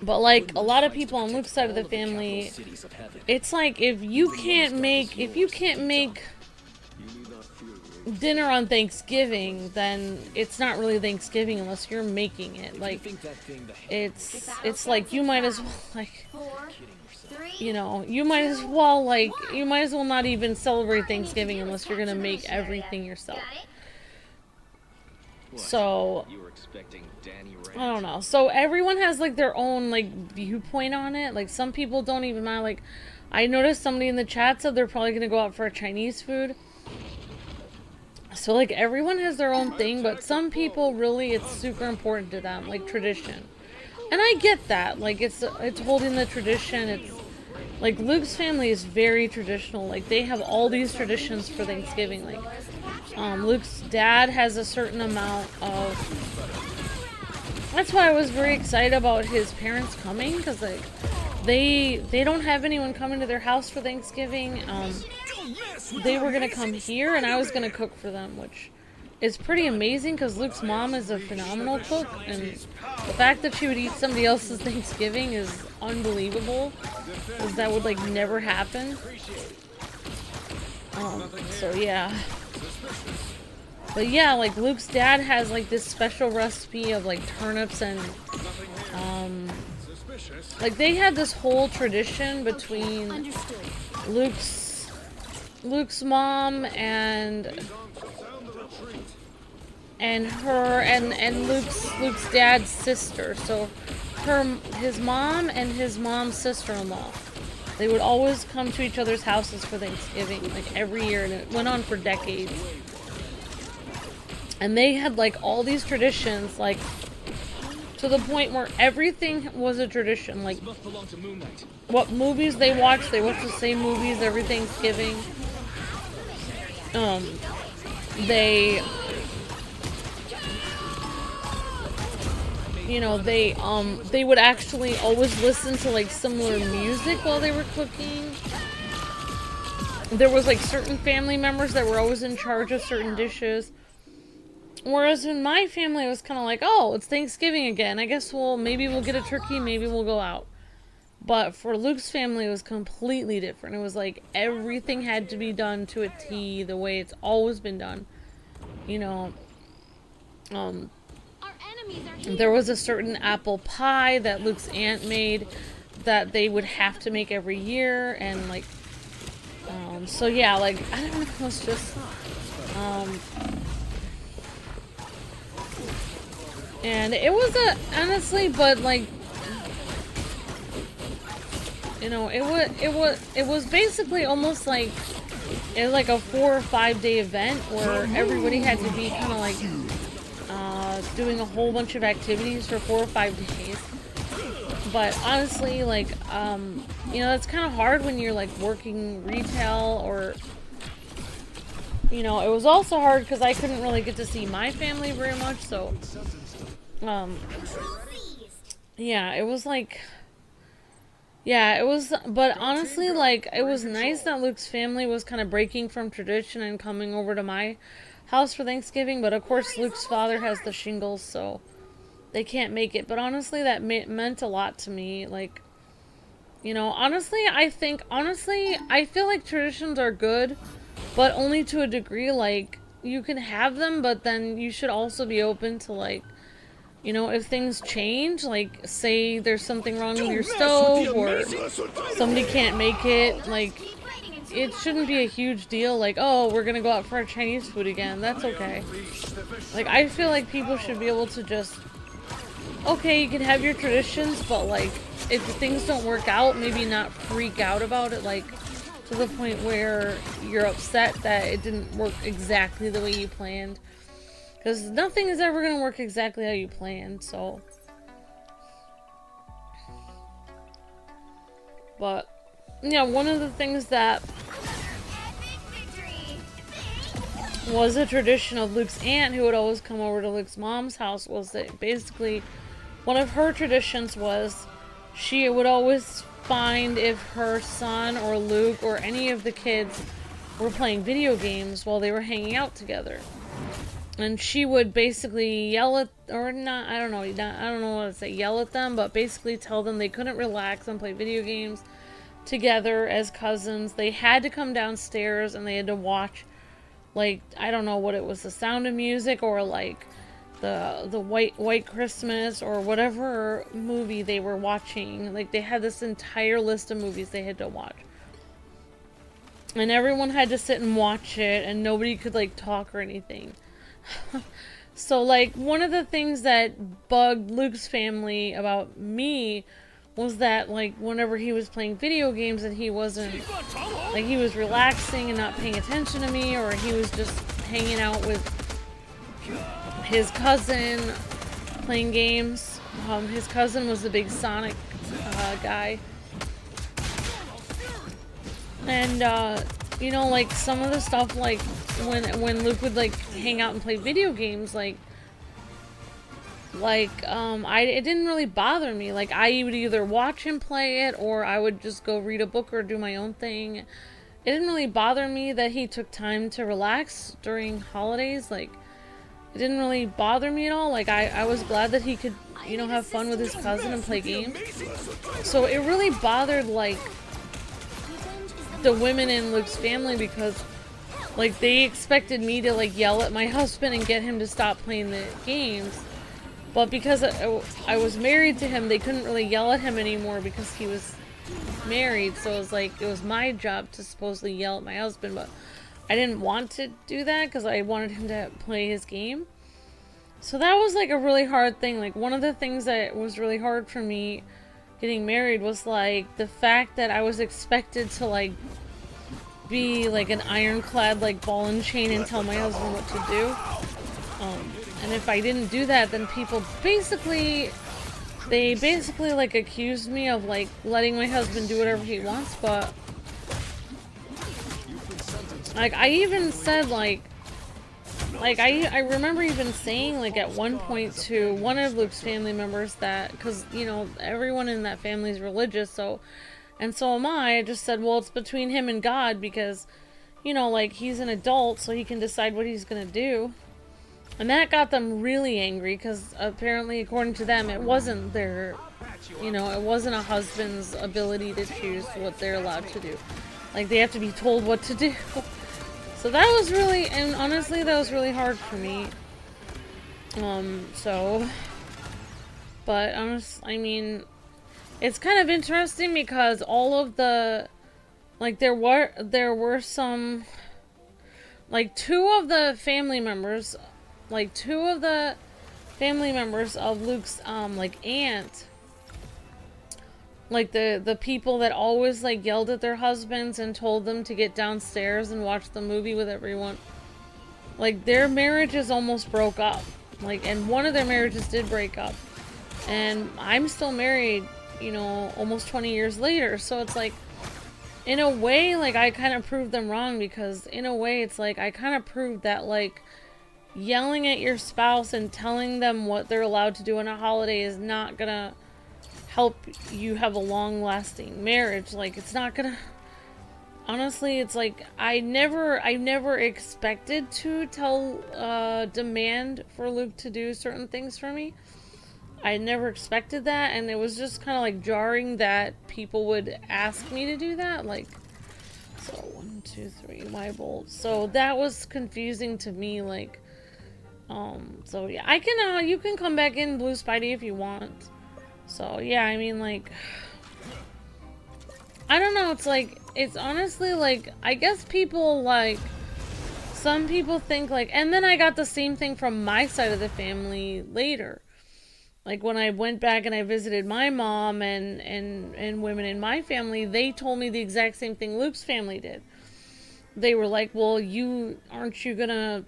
But, like, a lot of people on Luke's side of the family, it's like, if you can't make dinner on Thanksgiving, then it's not really Thanksgiving unless you're making it. Like, it's like, you might as well, like, you know, you might as well not even celebrate Thanksgiving unless you're gonna make everything yourself. So, I don't know. So everyone has, like, their own, like, viewpoint on it. Like, some people don't even mind. Like, I noticed somebody in the chat said they're probably gonna go out for a Chinese food. So, like, everyone has their own thing, but some people really, it's super important to them, like, tradition. And I get that. Like, it's holding the tradition. It's like, Luke's family is very traditional. Like, they have all these traditions for Thanksgiving. Like, Luke's dad has a certain amount of. That's why I was very excited about his parents coming, because like they don't have anyone coming to their house for Thanksgiving. They were gonna come here, and I was gonna cook for them, which is pretty amazing because Luke's mom is a phenomenal cook, and the fact that she would eat somebody else's Thanksgiving is unbelievable, because that would like never happen. So yeah. But yeah, like Luke's dad has like this special recipe of like turnips and like they had this whole tradition between Luke's mom and her and Luke's dad's sister. So his mom and his mom's sister-in-law. They would always come to each other's houses for Thanksgiving, like every year, and it went on for decades. And they had like all these traditions, like to the point where everything was a tradition. Like what movies they watched the same movies every Thanksgiving. They would actually always listen to like similar music while they were cooking. There was like certain family members that were always in charge of certain dishes. Whereas in my family, it was kind of like, oh, it's Thanksgiving again. I guess maybe we'll get a turkey, maybe we'll go out. But for Luke's family, it was completely different. It was like everything had to be done to a T, the way it's always been done. You know, there was a certain apple pie that Luke's aunt made that they would have to make every year, and like, so yeah, like, I don't know if it was just, and it was honestly, but like, you know, it was basically almost like, it was like a 4 or 5 day event where everybody had to be kind of like, doing a whole bunch of activities for 4 or 5 days. But honestly, like, you know, it's kind of hard when you're like working retail, or, you know, it was also hard because I couldn't really get to see my family very much, so, yeah, it was like, yeah, it was, but honestly, like, it was nice that Luke's family was kind of breaking from tradition and coming over to my house for Thanksgiving, but of course Luke's father has the shingles, so they can't make it. But honestly, that meant a lot to me. Like, you know, honestly, I feel like traditions are good, but only to a degree. Like, you can have them, but then you should also be open to, like, you know, if things change, like, say there's something wrong with your stove, or somebody can't make it, like, it shouldn't be a huge deal, like, oh, we're gonna go out for our Chinese food again. That's okay. Like, I feel like people should be able to just, okay, you can have your traditions, but, like, if things don't work out, maybe not freak out about it, like, to the point where you're upset that it didn't work exactly the way you planned. Because nothing is ever gonna work exactly how you planned, so. But, yeah, one of the things that was a tradition of Luke's aunt, who would always come over to Luke's mom's house, was that basically one of her traditions was she would always find if her son or Luke or any of the kids were playing video games while they were hanging out together. And she would basically yell at, or not, I don't know what to say, yell at them, but basically tell them they couldn't relax and play video games together as cousins. They had to come downstairs and they had to watch, like, I don't know what it was, The Sound of Music, or like the White Christmas, or whatever movie they were watching. Like, they had this entire list of movies they had to watch. And everyone had to sit and watch it, and nobody could, like, talk or anything. So, like, one of the things that bugged Luke's family about me was that, like, whenever he was playing video games and he wasn't, like, he was relaxing and not paying attention to me, or he was just hanging out with his cousin playing games. His cousin was the big Sonic guy. And, you know, like, some of the stuff, like, when Luke would like hang out and play video games, it didn't really bother me. Like, I would either watch him play it or I would just go read a book or do my own thing. It didn't really bother me that he took time to relax during holidays. Like, it didn't really bother me at all. Like, I was glad that he could, you know, have fun with his cousin and play games. So it really bothered, like, the women in Luke's family because, like, they expected me to, like, yell at my husband and get him to stop playing the games. But because I was married to him, they couldn't really yell at him anymore because he was married. So it was like, it was my job to supposedly yell at my husband, but I didn't want to do that because I wanted him to play his game. So that was like a really hard thing. Like, one of the things that was really hard for me getting married was like the fact that I was expected to like be like an ironclad like ball and chain and tell my husband what to do. And if I didn't do that, then people basically like accused me of like letting my husband do whatever he wants, but like I even said I remember even saying like at one point to one of Luke's family members that, because you know everyone in that family is religious, so am I just said, well, it's between him and God because, you know, like, he's an adult so he can decide what he's gonna do. And that got them really angry because apparently, according to them, it wasn't their, you know, it wasn't a husband's ability to choose what they're allowed to do. Like, they have to be told what to do. So that was really, and honestly, that was really hard for me. But I mean, it's kind of interesting because all of the, like, there were some, like, two of the family members of Luke's, like, aunt, like, the people that always, like, yelled at their husbands and told them to get downstairs and watch the movie with everyone, like, their marriages almost broke up, like, and one of their marriages did break up, and I'm still married, you know, almost 20 years later, so it's like, in a way, like, I kind of proved them wrong, because in a way, it's like, I kind of proved that, like, yelling at your spouse and telling them what they're allowed to do on a holiday is not gonna help you have a long-lasting marriage. Like, it's not gonna, honestly, it's like, I never expected to demand for Luke to do certain things for me. I never expected that, and it was just kind of like jarring that people would ask me to do that. Like, so 1, 2, 3, my bolts. So that was confusing to me. Like, so yeah, I can, you can come back in, Blue Spidey, if you want. So yeah, I mean, like, I don't know, it's like, it's honestly, like, I guess people, like, some people think, like, and then I got the same thing from my side of the family later. Like, when I went back and I visited my mom and women in my family, they told me the exact same thing Luke's family did. They were like, well, aren't you gonna,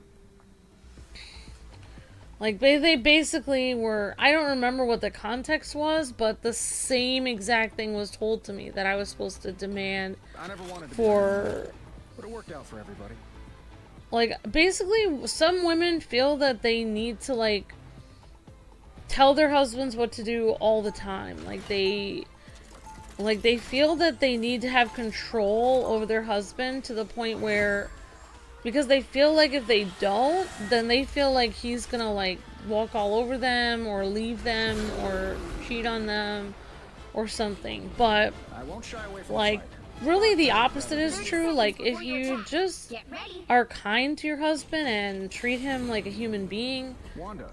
like, they basically were, I don't remember what the context was, but the same exact thing was told to me, that I was supposed to demand I never wanted to for, but it worked out for everybody. like, basically, some women feel that they need to, like, tell their husbands what to do all the time. Like, they feel that they need to have control over their husband to the point where, because they feel like if they don't, then they feel like he's gonna, like, walk all over them or leave them or cheat on them or something. But, I won't shy away from like, really the opposite is true. Like, if you just are kind to your husband and treat him like a human being,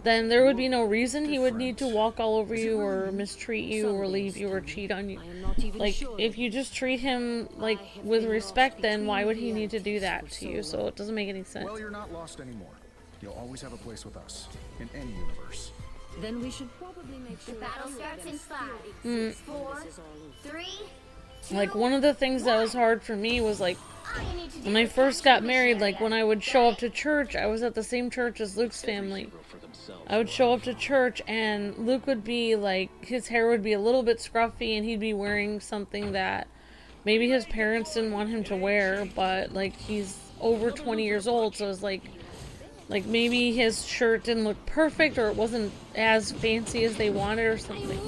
then there would be no reason he would need to walk all over you or mistreat you or leave you or cheat on you. Like, if you just treat him, like, with respect, then why would he need to do that to you? So it doesn't make any sense. Well, you're not lost anymore. You'll always have a place with us, in any universe. Then we should probably make sure The battle starts in 5, 4, 3, 2, Like, one of the things that was hard for me was, like, all you need to do when I is first catch got the married, mission like, when I would show up to church, I was at the same church as Luke's family. I would show up to church, and Luke would be, like, his hair would be a little bit scruffy, and he'd be wearing something that maybe his parents didn't want him to wear, but, like, he's over 20 years old, so it's like maybe his shirt didn't look perfect or it wasn't as fancy as they wanted or something.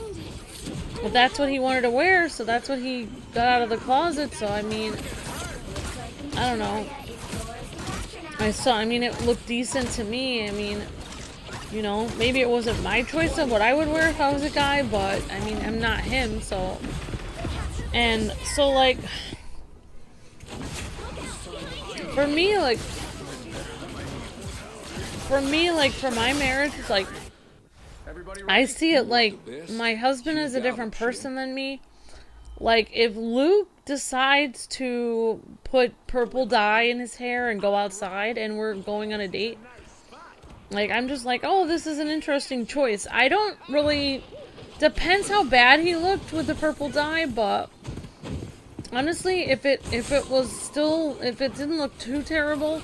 But that's what he wanted to wear, so that's what he got out of the closet. So I mean, I don't know. I mean, it looked decent to me. I mean, you know, maybe it wasn't my choice of what I would wear if I was a guy, but I mean, I'm not him, so. And so, like, for me, for my marriage, it's like, I see it like my husband is a different person than me. Like, if Luke decides to put purple dye in his hair and go outside and we're going on a date, like, I'm just like, oh, this is an interesting choice. I don't really, depends how bad he looked with the purple dye, but honestly, if it didn't look too terrible,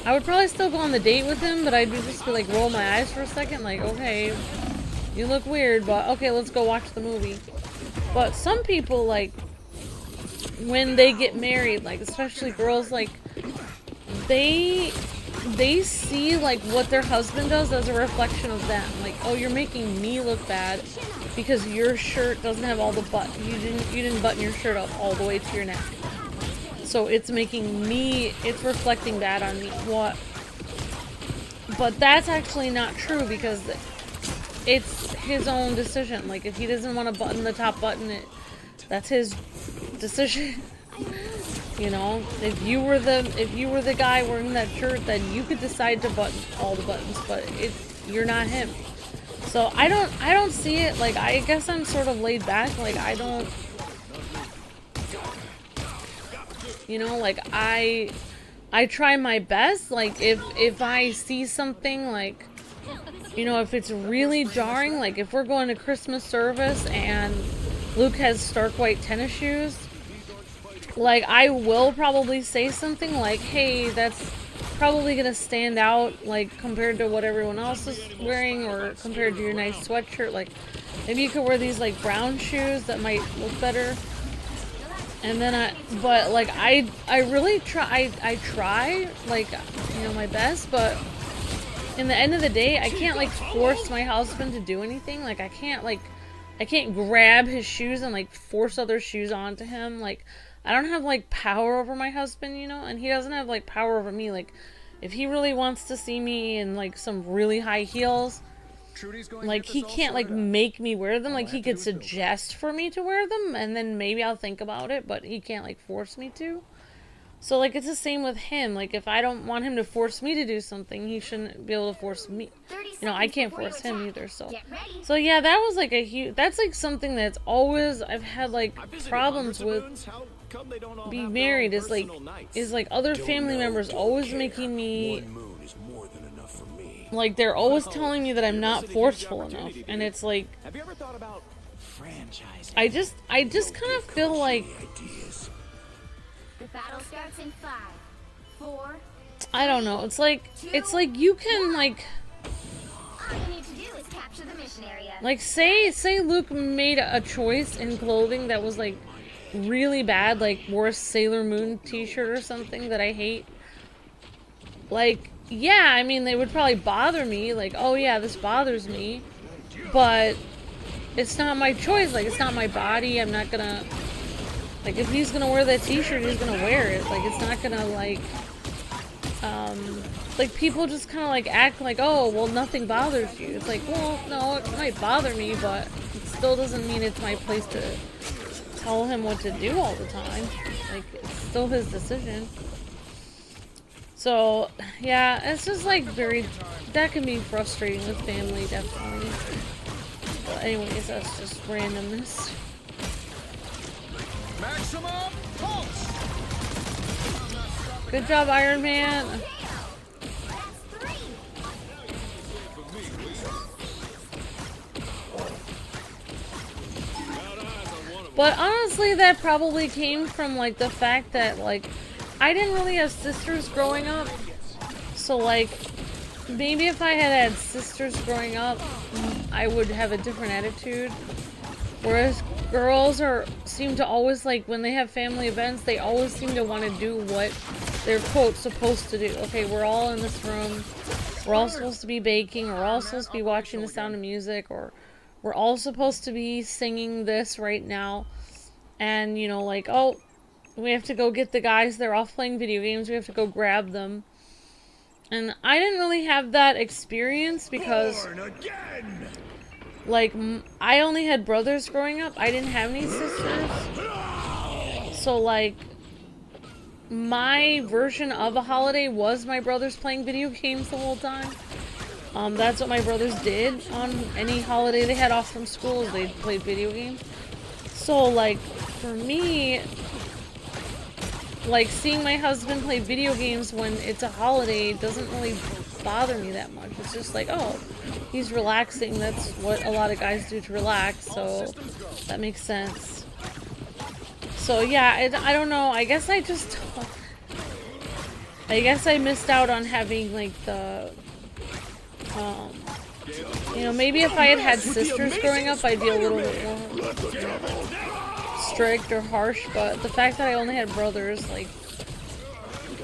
I would probably still go on the date with him, but I'd just be like, roll my eyes for a second, like, okay, you look weird, but okay, let's go watch the movie. But some people, like, when they get married, like, especially girls, like, they see, like, what their husband does as a reflection of them. Like, oh, you're making me look bad because your shirt doesn't have all the buttons. You didn't button your shirt up all the way to your neck. So it's making me, it's reflecting that on me. What? But that's actually not true because it's his own decision. Like, if he doesn't want to button the top button, that's his decision. You know, if you were the guy wearing that shirt, then you could decide to button all the buttons, but you're not him. So I don't see it, like, I guess I'm sort of laid back, like, I don't, you know, like, I try my best, like, if I see something, like, you know, if it's really jarring, like, if we're going to Christmas service and Luke has stark white tennis shoes, like, I will probably say something like, hey, that's probably gonna stand out, like, compared to what everyone else is wearing, or compared to your nice sweatshirt. Like, maybe you could wear these, like, brown shoes that might look better. And then but, like, I really try, I try, like, you know, my best, but in the end of the day, I can't, like, force my husband to do anything. Like, I can't grab his shoes and, like, force other shoes onto him. Like, I don't have, like, power over my husband, you know, and he doesn't have, like, power over me. Like, if he really wants to see me in, like, some really high heels, like, he can't, like, make me wear them. Like, he could suggest for me to wear them, and then maybe I'll think about it, but he can't, like, force me to. So, like, it's the same with him. Like, if I don't want him to force me to do something, he shouldn't be able to force me. You know, I can't force him either, so. So, yeah, that was, like, a huge, that's, like, something that's always, I've had, like, problems with being married, is, like, other family members always making me, like, they're always telling me that I'm not forceful enough, and it's, like, I just kind of feel like, The battle starts in 5, 4. I don't know, it's like you can, like, All you need to do is capture the mission area. like, say Luke made a choice in clothing that was, like, really bad, like, wore a Sailor Moon t-shirt or something that I hate. Like, yeah, I mean, they would probably bother me, like, oh yeah, this bothers me, but it's not my choice, like, it's not my body, I'm not gonna, like, if he's gonna wear that t-shirt, he's gonna wear it, like, it's not gonna, like, people just kind of, like, act like, oh, well, nothing bothers you. It's like, well, no, it might bother me, but it still doesn't mean it's my place to tell him what to do all the time. Like, it's still his decision. So, yeah, it's just, like, that can be frustrating with family, definitely. But anyways, that's just randomness. Maximum pulse. Good job, Iron Man. That's 3. But honestly, that probably came from, like, the fact that, like, I didn't really have sisters growing up. So, like, maybe if I had sisters growing up, I would have a different attitude. Whereas girls seem to always, like, when they have family events, they always seem to want to do what they're quote supposed to do. Okay, we're all in this room. We're all supposed to be baking. We're all supposed to be watching The Sound of Music, or we're all supposed to be singing this right now. And, you know, like, oh, we have to go get the guys. They're off playing video games. We have to go grab them. And I didn't really have that experience because, like, I only had brothers growing up. I didn't have any sisters. So, like, my version of a holiday was my brothers playing video games the whole time. That's what my brothers did on any holiday they had off from school, is they played video games. So, like, for me, like, seeing my husband play video games when it's a holiday doesn't really bother me that much. It's just like, oh, he's relaxing. That's what a lot of guys do to relax, so that makes sense. So, yeah, I don't know. I guess I missed out on having, like, the, you know, maybe if I had sisters growing up, I'd be a little bit more strict or harsh, but the fact that I only had brothers, like,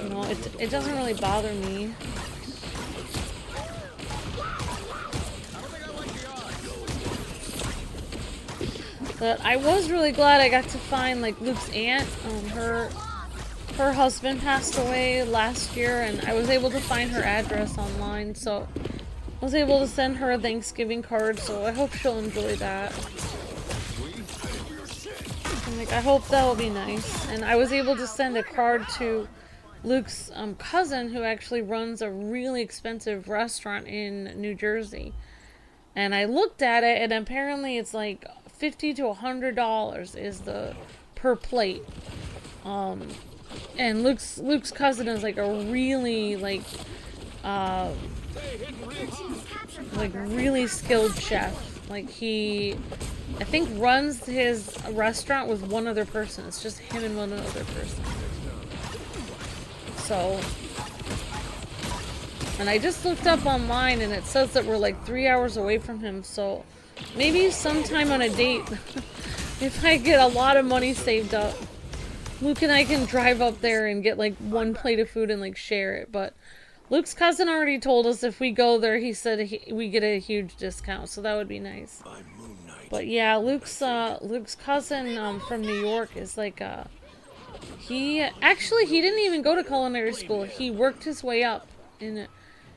you know, it doesn't really bother me. But I was really glad I got to find, like, Luke's aunt. Her husband passed away last year, and I was able to find her address online, so I was able to send her a Thanksgiving card, so I hope she'll enjoy that. And, like, I hope that will be nice. And I was able to send a card to Luke's cousin, who actually runs a really expensive restaurant in New Jersey. And I looked at it, and apparently it's like $50 to $100 is the per plate. And Luke's cousin is like a really like really skilled chef. Like, he, I think, runs his restaurant with one other person. It's just him and one other person. So, and I just looked up online, and it says that we're like 3 hours away from him. So maybe sometime on a date, if I get a lot of money saved up, Luke and I can drive up there and get like one plate of food and like share it. But Luke's cousin already told us if we go there, he said we get a huge discount, so that would be nice. But yeah, Luke's cousin from New York is like he didn't even go to culinary school. He worked his way up, and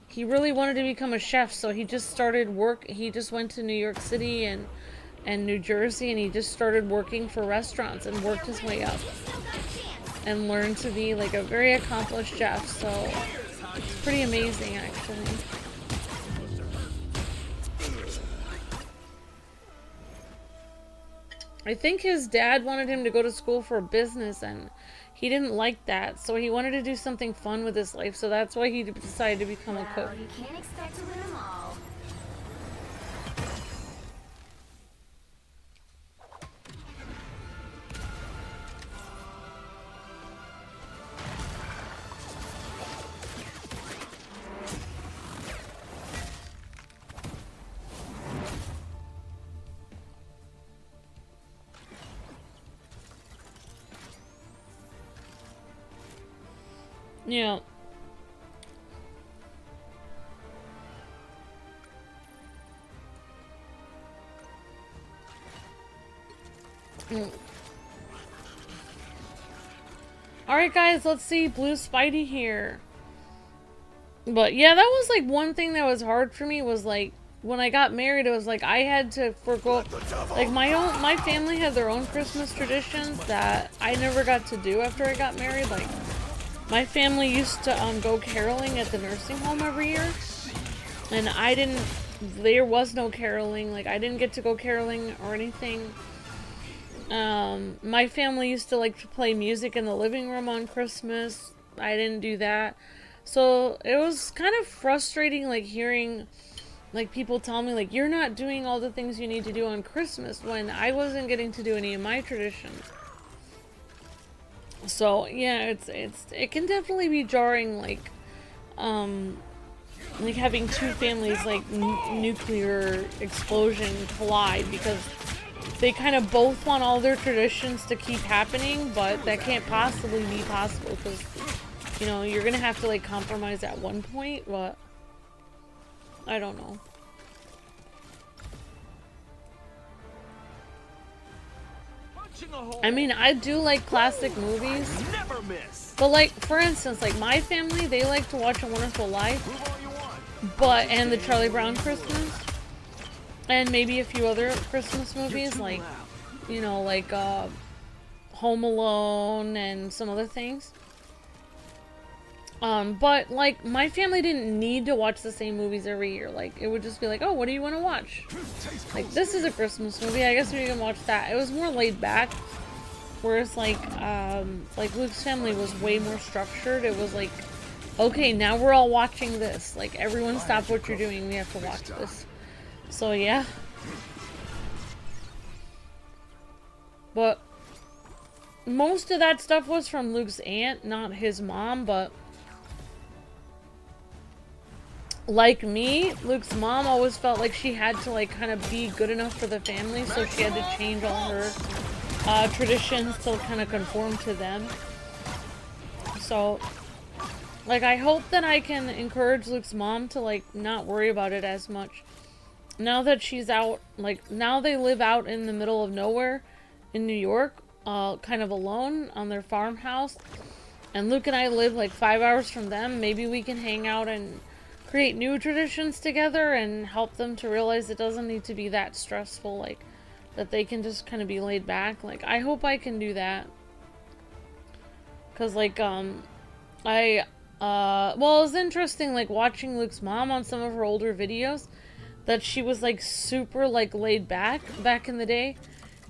he really wanted to become a chef, so he just started work. He just went to New York City and New Jersey, and he just started working for restaurants and worked his way up and learned to be like a very accomplished chef. So it's pretty amazing, actually. I think his dad wanted him to go to school for business, and he didn't like that, so he wanted to do something fun with his life, so that's why he decided to become a cook. You can't expect to win them all. Yeah. Alright guys, let's see Blue Spidey here. But yeah, that was like one thing that was hard for me, was like when I got married, it was like I had to forego, like my family had their own Christmas traditions that I never got to do after I got married. Like, my family used to go caroling at the nursing home every year, and there was no caroling. Like, I didn't get to go caroling or anything. My family used to like to play music in the living room on Christmas. I didn't do that. So it was kind of frustrating, like, hearing like people tell me like, you're not doing all the things you need to do on Christmas, when I wasn't getting to do any of my traditions. So yeah, it can definitely be jarring, like having two families like nuclear explosion collide, because they kind of both want all their traditions to keep happening, but that can't possibly be possible because you know, you're gonna have to like compromise at one point, but I don't know. I mean, I do like classic movies, Never miss. but like, for instance, like my family, they like to watch A Wonderful Life, and the Charlie Brown Christmas, and maybe a few other Christmas movies, like, you know, like Home Alone and some other things. But like my family didn't need to watch the same movies every year. Like it would just be like, oh, what do you want to watch? Like this is a Christmas movie, I guess we can watch that. It was more laid back. Whereas like Luke's family was way more structured. It was like, okay, now we're all watching this. Like everyone stop what you're doing, we have to watch this. So yeah. But most of that stuff was from Luke's aunt, not his mom, but like me, Luke's mom always felt like she had to like kind of be good enough for the family, so she had to change all her traditions to kind of conform to them. So like I hope that I can encourage Luke's mom to like not worry about it as much. Now that she's out, like now they live out in the middle of nowhere in New York, kind of alone on their farmhouse, and Luke and I live like 5 hours from them. Maybe we can hang out and create new traditions together and help them to realize it doesn't need to be that stressful, like that they can just kind of be laid back. Like I hope I can do that, because like well, it was interesting like watching Luke's mom on some of her older videos, that she was like super like laid back in the day,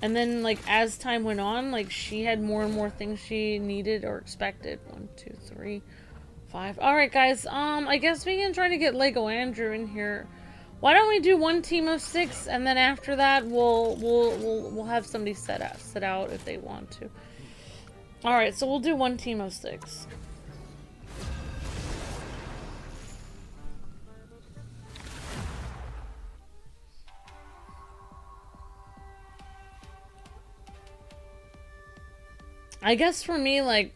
and then like as time went on, like she had more and more things she needed or expected. 1, 2, 3, 5. Alright guys, I guess we can try to get Lego Andrew in here. Why don't we do one team of 6, and then after that we'll have somebody sit out if they want to. Alright, so we'll do one team of 6. I guess for me, like,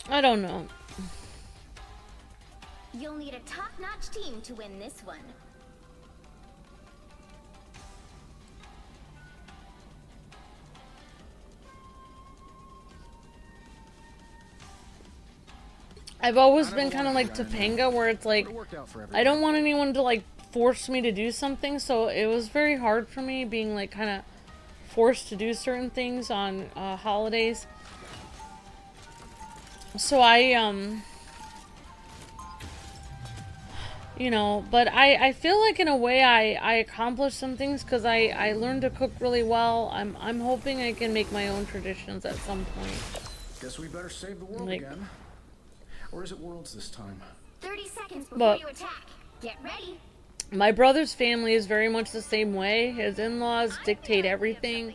I don't know. You'll need a top-notch team to win this one. I've always been kind of like Topanga, where it's like, I don't want anyone to like force me to do something, so it was very hard for me being like kind of forced to do certain things on holidays. So I, you know, but I feel like in a way I accomplished some things, because I learned to cook really well. I'm hoping I can make my own traditions at some point. Guess we better save the world Like, again. Or is it worlds this time? 30 seconds before But you attack. Get ready. my brother's family is very much the same way. His in-laws dictate everything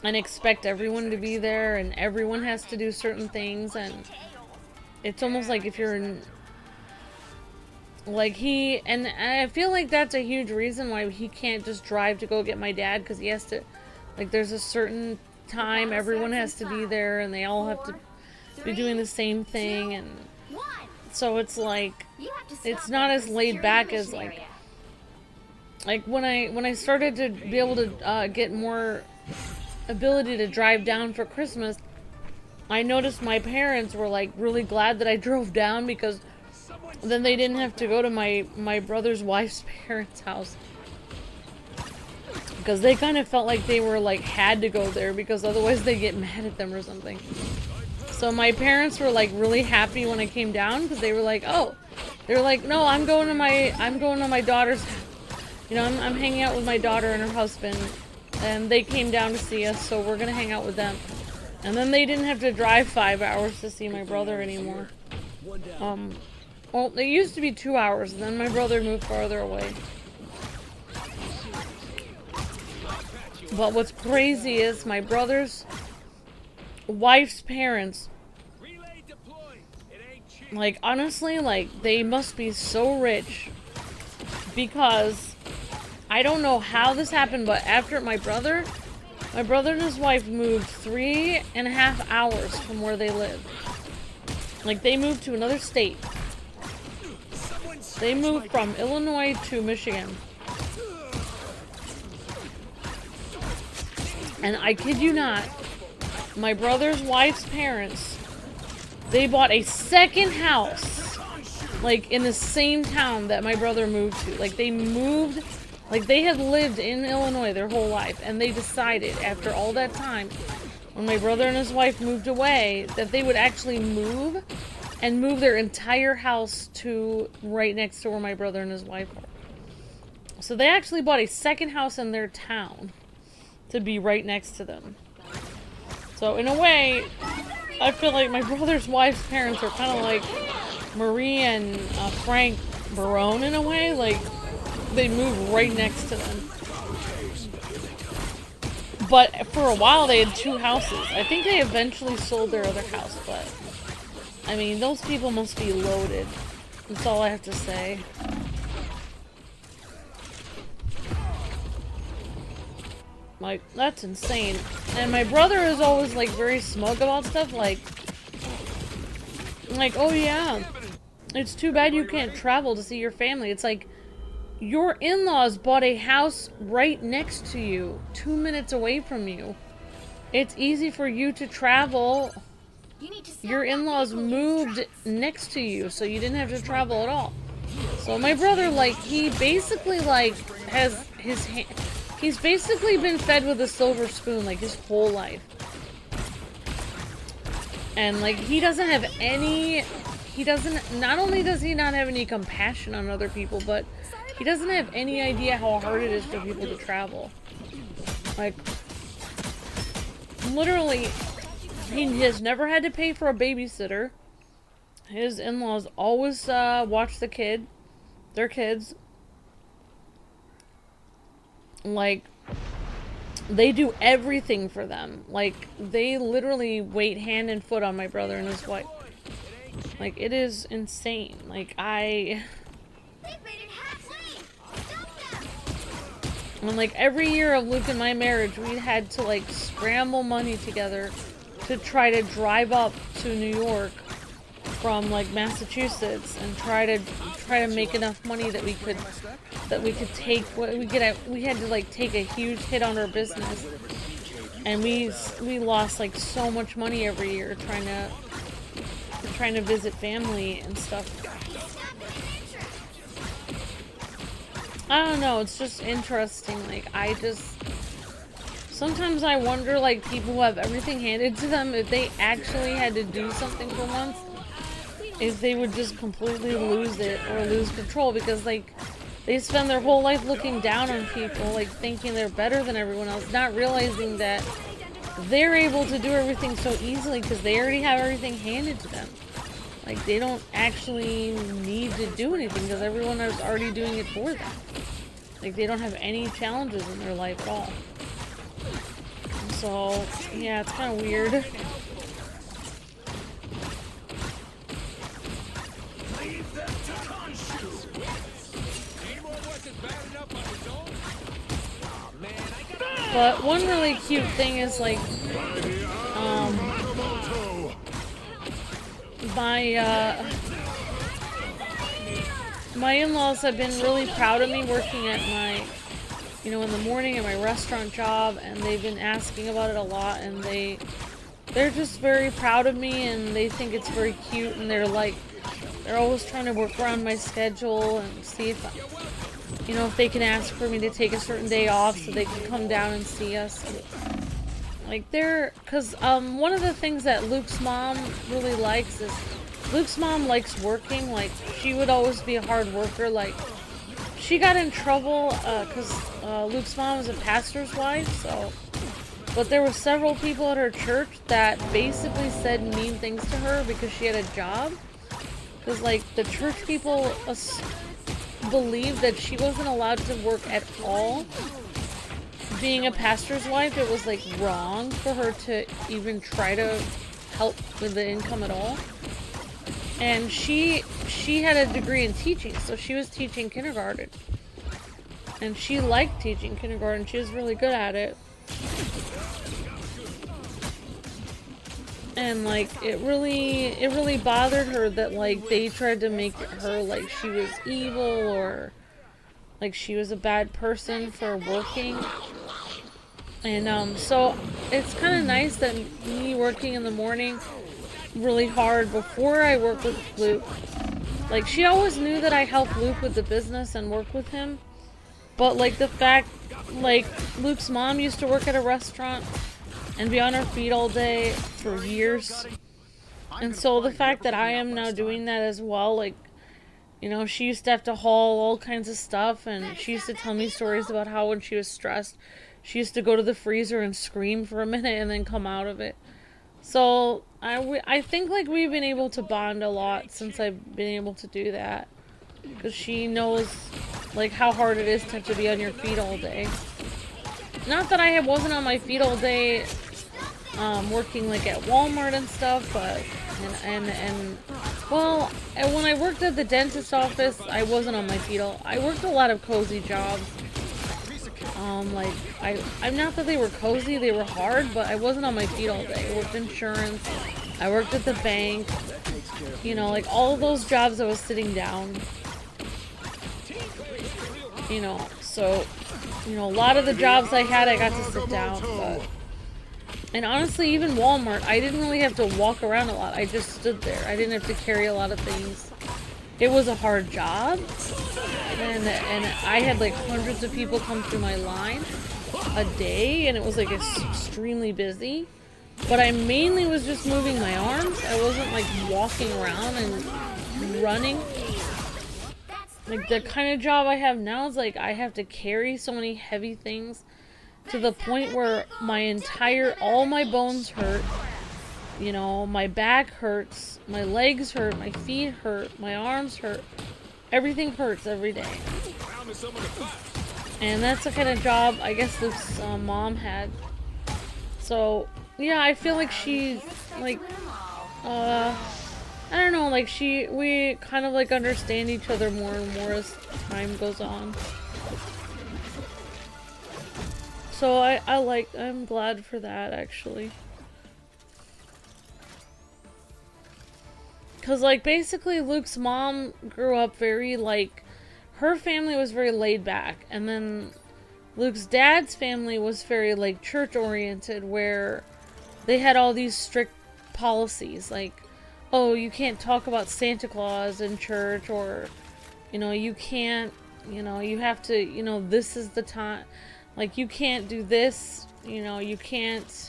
and expect everyone to be there, and everyone has to do certain things, and it's almost like if you're in, like and I feel like that's a huge reason why he can't just drive to go get my dad, because he has to, like, there's a certain time everyone has to be there, and they all have to be doing the same thing, and so it's like it's not as laid back as like when I started to be able to get more ability to drive down for Christmas. I noticed my parents were like really glad that I drove down, because then they didn't have to go to my brother's wife's parents' house, because they kind of felt like they were like had to go there, because otherwise they get mad at them or something. So my parents were like really happy when I came down, because they were like, oh, they're like, no, I'm going to my daughter's, you know, I'm hanging out with my daughter and her husband, and they came down to see us, so we're gonna hang out with them. And then they didn't have to drive 5 hours to see my brother anymore. Well, it used to be 2 hours, and then my brother moved farther away. But what's crazy is my brother's wife's parents, like, honestly, like, they must be so rich, because I don't know how this happened, but after my brother, My brother and his wife moved 3.5 hours from where they lived. Like, they moved to another state. They moved from Illinois to Michigan. And I kid you not, my brother's wife's parents, they bought a second house, like, in the same town that my brother moved to. Like, they moved, like, they had lived in Illinois their whole life, and they decided, after all that time, when my brother and his wife moved away, that they would actually move and move their entire house to right next to where my brother and his wife are. So they actually bought a second house in their town to be right next to them. So in a way, I feel like my brother's wife's parents are kind of like Marie and Frank Barone in a way. Like, they move right next to them. But for a while they had 2 houses. I think they eventually sold their other house, but I mean, those people must be loaded. That's all I have to say. Like, that's insane. And my brother is always, like, very smug about stuff, like, oh yeah, it's too bad you can't travel to see your family. It's like, your in-laws bought a house right next to you, 2 minutes away from you. It's easy for you to travel. Your in-laws moved next to you, so you didn't have to travel at all. So my brother, like, he basically, like, has his he's basically been fed with a silver spoon, like, his whole life. And, like, he doesn't have any, not only does he not have any compassion on other people, but he doesn't have any idea how hard it is for people to travel. Like, literally, he has never had to pay for a babysitter. His in-laws always watch their kids. Like, they do everything for them. Like, they literally wait hand and foot on my brother and his wife. Like, it is insane. Like, and like, every year of Luke and my marriage, we had to, like, scramble money together to try to drive up to New York from, like, Massachusetts and try to make enough money that we could take we had to, like, take a huge hit on our business, and we lost, like, so much money every year trying to visit family and stuff. I don't know, it's just interesting. Like, sometimes I wonder, like, people who have everything handed to them, if they actually had to do something for once, if they would just completely lose it or lose control, because, like, they spend their whole life looking down on people, like, thinking they're better than everyone else, not realizing that they're able to do everything so easily because they already have everything handed to them. Like, they don't actually need to do anything because everyone is already doing it for them. Like, they don't have any challenges in their life at all. So, yeah, it's kind of weird. But one really cute thing is, like, my in-laws have been really proud of me working at my, in the morning at my restaurant job, and they've been asking about it a lot, and they're just very proud of me, and they think it's very cute, and they're always trying to work around my schedule and see if they can ask for me to take a certain day off so they can come down and see us. Like, because one of the things that Luke's mom really likes is, Luke's mom likes working. Like, she would always be a hard worker. Like, she got in trouble because Luke's mom was a pastor's wife, but there were several people at her church that basically said mean things to her because she had a job. Because, like, the church people believed that she wasn't allowed to work at all. Being a pastor's wife, it was, like, wrong for her to even try to help with the income at all. And she had a degree in teaching, so she was teaching kindergarten. And she liked teaching kindergarten. She was really good at it. And like it really bothered her that like they tried to make her like she was evil or like she was a bad person for working. And so it's kind of nice that me working in the morning really hard before I work with Luke, like she always knew that I helped Luke with the business and work with him, but like the fact like Luke's mom used to work at a restaurant and be on her feet all day for years, and so the fact that I am now doing that as well, like, you know, she used to have to haul all kinds of stuff, and she used to tell me stories about how when she was stressed she used to go to the freezer and scream for a minute and then come out of it. So I think like we've been able to bond a lot since I've been able to do that, because she knows like how hard it is to have to be on your feet all day. Not that I wasn't on my feet all day working like at Walmart and stuff, but well, and when I worked at the dentist office I wasn't on my feet I worked a lot of cozy jobs. Like I'm not that they were cozy, they were hard, but I wasn't on my feet all day. I worked insurance, I worked at the bank, you know, like all of those jobs I was sitting down, you know, so, you know, a lot of the jobs I had I got to sit down, but, and honestly even Walmart, I didn't really have to walk around a lot, I just stood there, I didn't have to carry a lot of things. It was a hard job, and I had like hundreds of people come through my line a day, and it was like extremely busy, but I mainly was just moving my arms. I wasn't like walking around and running. Like the kind of job I have now is like I have to carry so many heavy things to the point where all my bones hurt. You know, my back hurts, my legs hurt, my feet hurt, my arms hurt. Everything hurts every day. And that's the kind of job I guess Luke's mom had. So, yeah, I feel like she's like, I don't know, like we kind of like understand each other more and more as time goes on. So I'm glad for that, actually. Because, like, basically Luke's mom grew up very, like, her family was very laid back. And then Luke's dad's family was very, like, church-oriented, where they had all these strict policies. Like, oh, you can't talk about Santa Claus in church, or, you know, you can't, you know, you have to, you know, this is the time. Like, you can't do this, you know, you can't...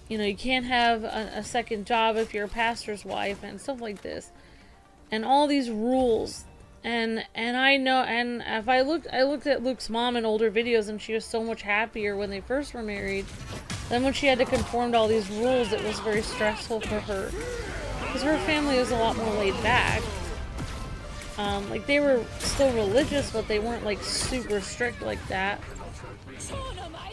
You know, you can't have a second job if you're a pastor's wife and stuff like this. And all these rules. And I know, and if I looked at Luke's mom in older videos, and she was so much happier when they first were married. Then when she had to conform to all these rules, it was very stressful for her. Because her family was a lot more laid back. Like, they were still religious, but they weren't, like, super strict like that.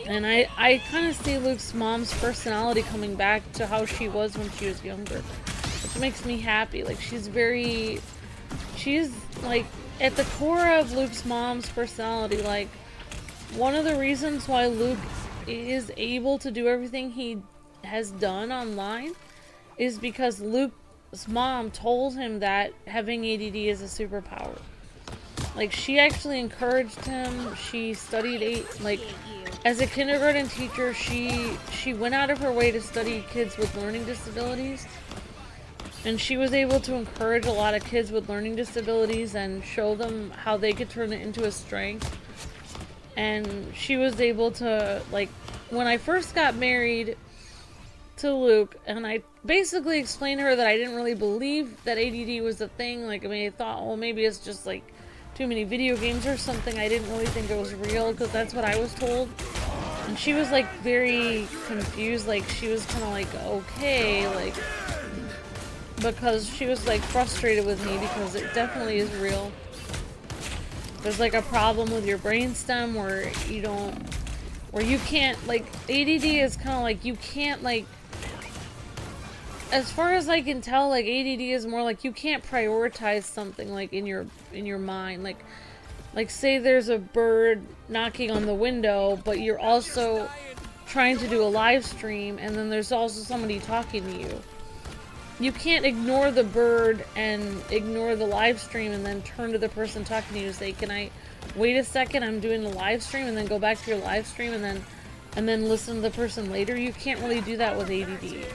And I kind of see Luke's mom's personality coming back to how she was when she was younger. Which makes me happy. Like, she's like, at the core of Luke's mom's personality, like, one of the reasons why Luke is able to do everything he has done online is because Luke's mom told him that having ADD is a superpower. Like, she actually encouraged him. She studied like, as a kindergarten teacher, she went out of her way to study kids with learning disabilities. And she was able to encourage a lot of kids with learning disabilities and show them how they could turn it into a strength. And she was able to, like, when I first got married to Luke, and I basically explained to her that I didn't really believe that ADD was a thing. Like, I mean, I thought, well, maybe it's just, like, too many video games or something. I didn't really think it was real, because that's what I was told. And she was, like, very confused. Like, she was kind of like, okay, like, because she was, like, frustrated with me, because it definitely is real. There's, like, a problem with your brainstem where you can't, like, ADD is kind of like, you can't, like, as far as I can tell, like, ADD is more like you can't prioritize something, like, in your mind. Like, Like, say there's a bird knocking on the window, but you're also trying to do a live stream, and then there's also somebody talking to you. You can't ignore the bird and ignore the live stream and then turn to the person talking to you and say, can I wait a second, I'm doing the live stream, and then go back to your live stream and then listen to the person later. You can't really do that with ADD.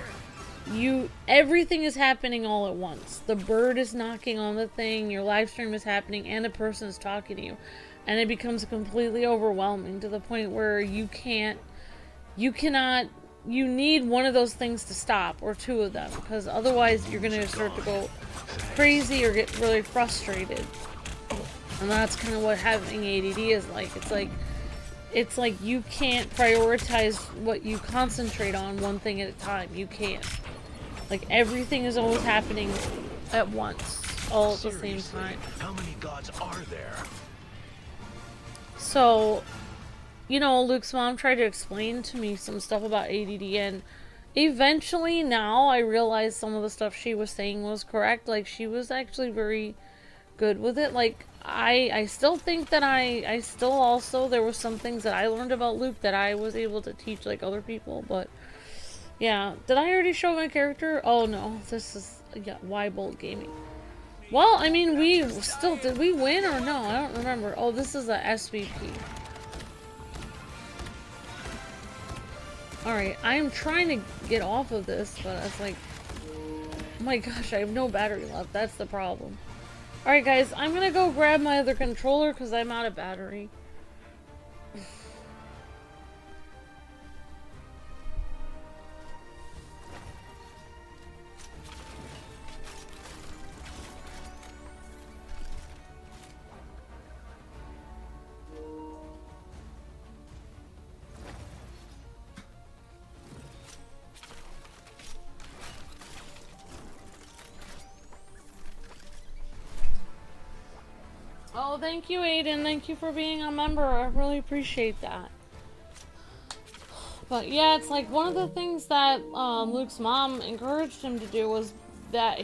Everything is happening all at once. The bird is knocking on the thing, your live stream is happening, and a person is talking to you. And it becomes completely overwhelming to the point where you need one of those things to stop, or two of them, because otherwise you're going to start to go crazy or get really frustrated. And that's kind of what having ADD is like. It's like you can't prioritize what you concentrate on one thing at a time. You can't. Like, everything is always happening at once, all at the same time. How many gods are there? So, you know, Luke's mom tried to explain to me some stuff about ADD, and eventually now I realized some of the stuff she was saying was correct. Like, she was actually very good with it. Like, I still think that I still also, there were some things that I learned about Luke that I was able to teach, like, other people, but yeah. Did I already show my character? Oh no, this is, yeah, Y-Bolt Gaming. Well, I mean, did we win or no? I don't remember. Oh, this is a SVP. Alright, I'm trying to get off of this, but it's like, oh my gosh, I have no battery left. That's the problem. Alright guys, I'm gonna go grab my other controller because I'm out of battery. Oh, thank you, Aiden. Thank you for being a member. I really appreciate that. But yeah, it's like one of the things that Luke's mom encouraged him to do was that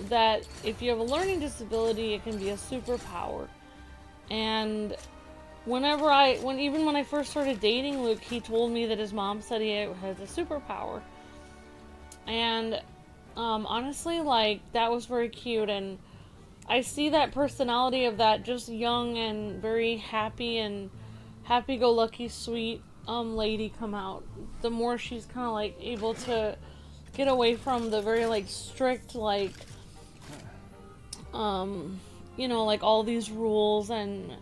that if you have a learning disability, it can be a superpower. And even when I first started dating Luke, he told me that his mom said he has a superpower. And honestly, like, that was very cute, and I see that personality of that just young and very happy and happy-go-lucky, sweet lady come out. The more she's kind of like able to get away from the very like strict, like you know, like all these rules and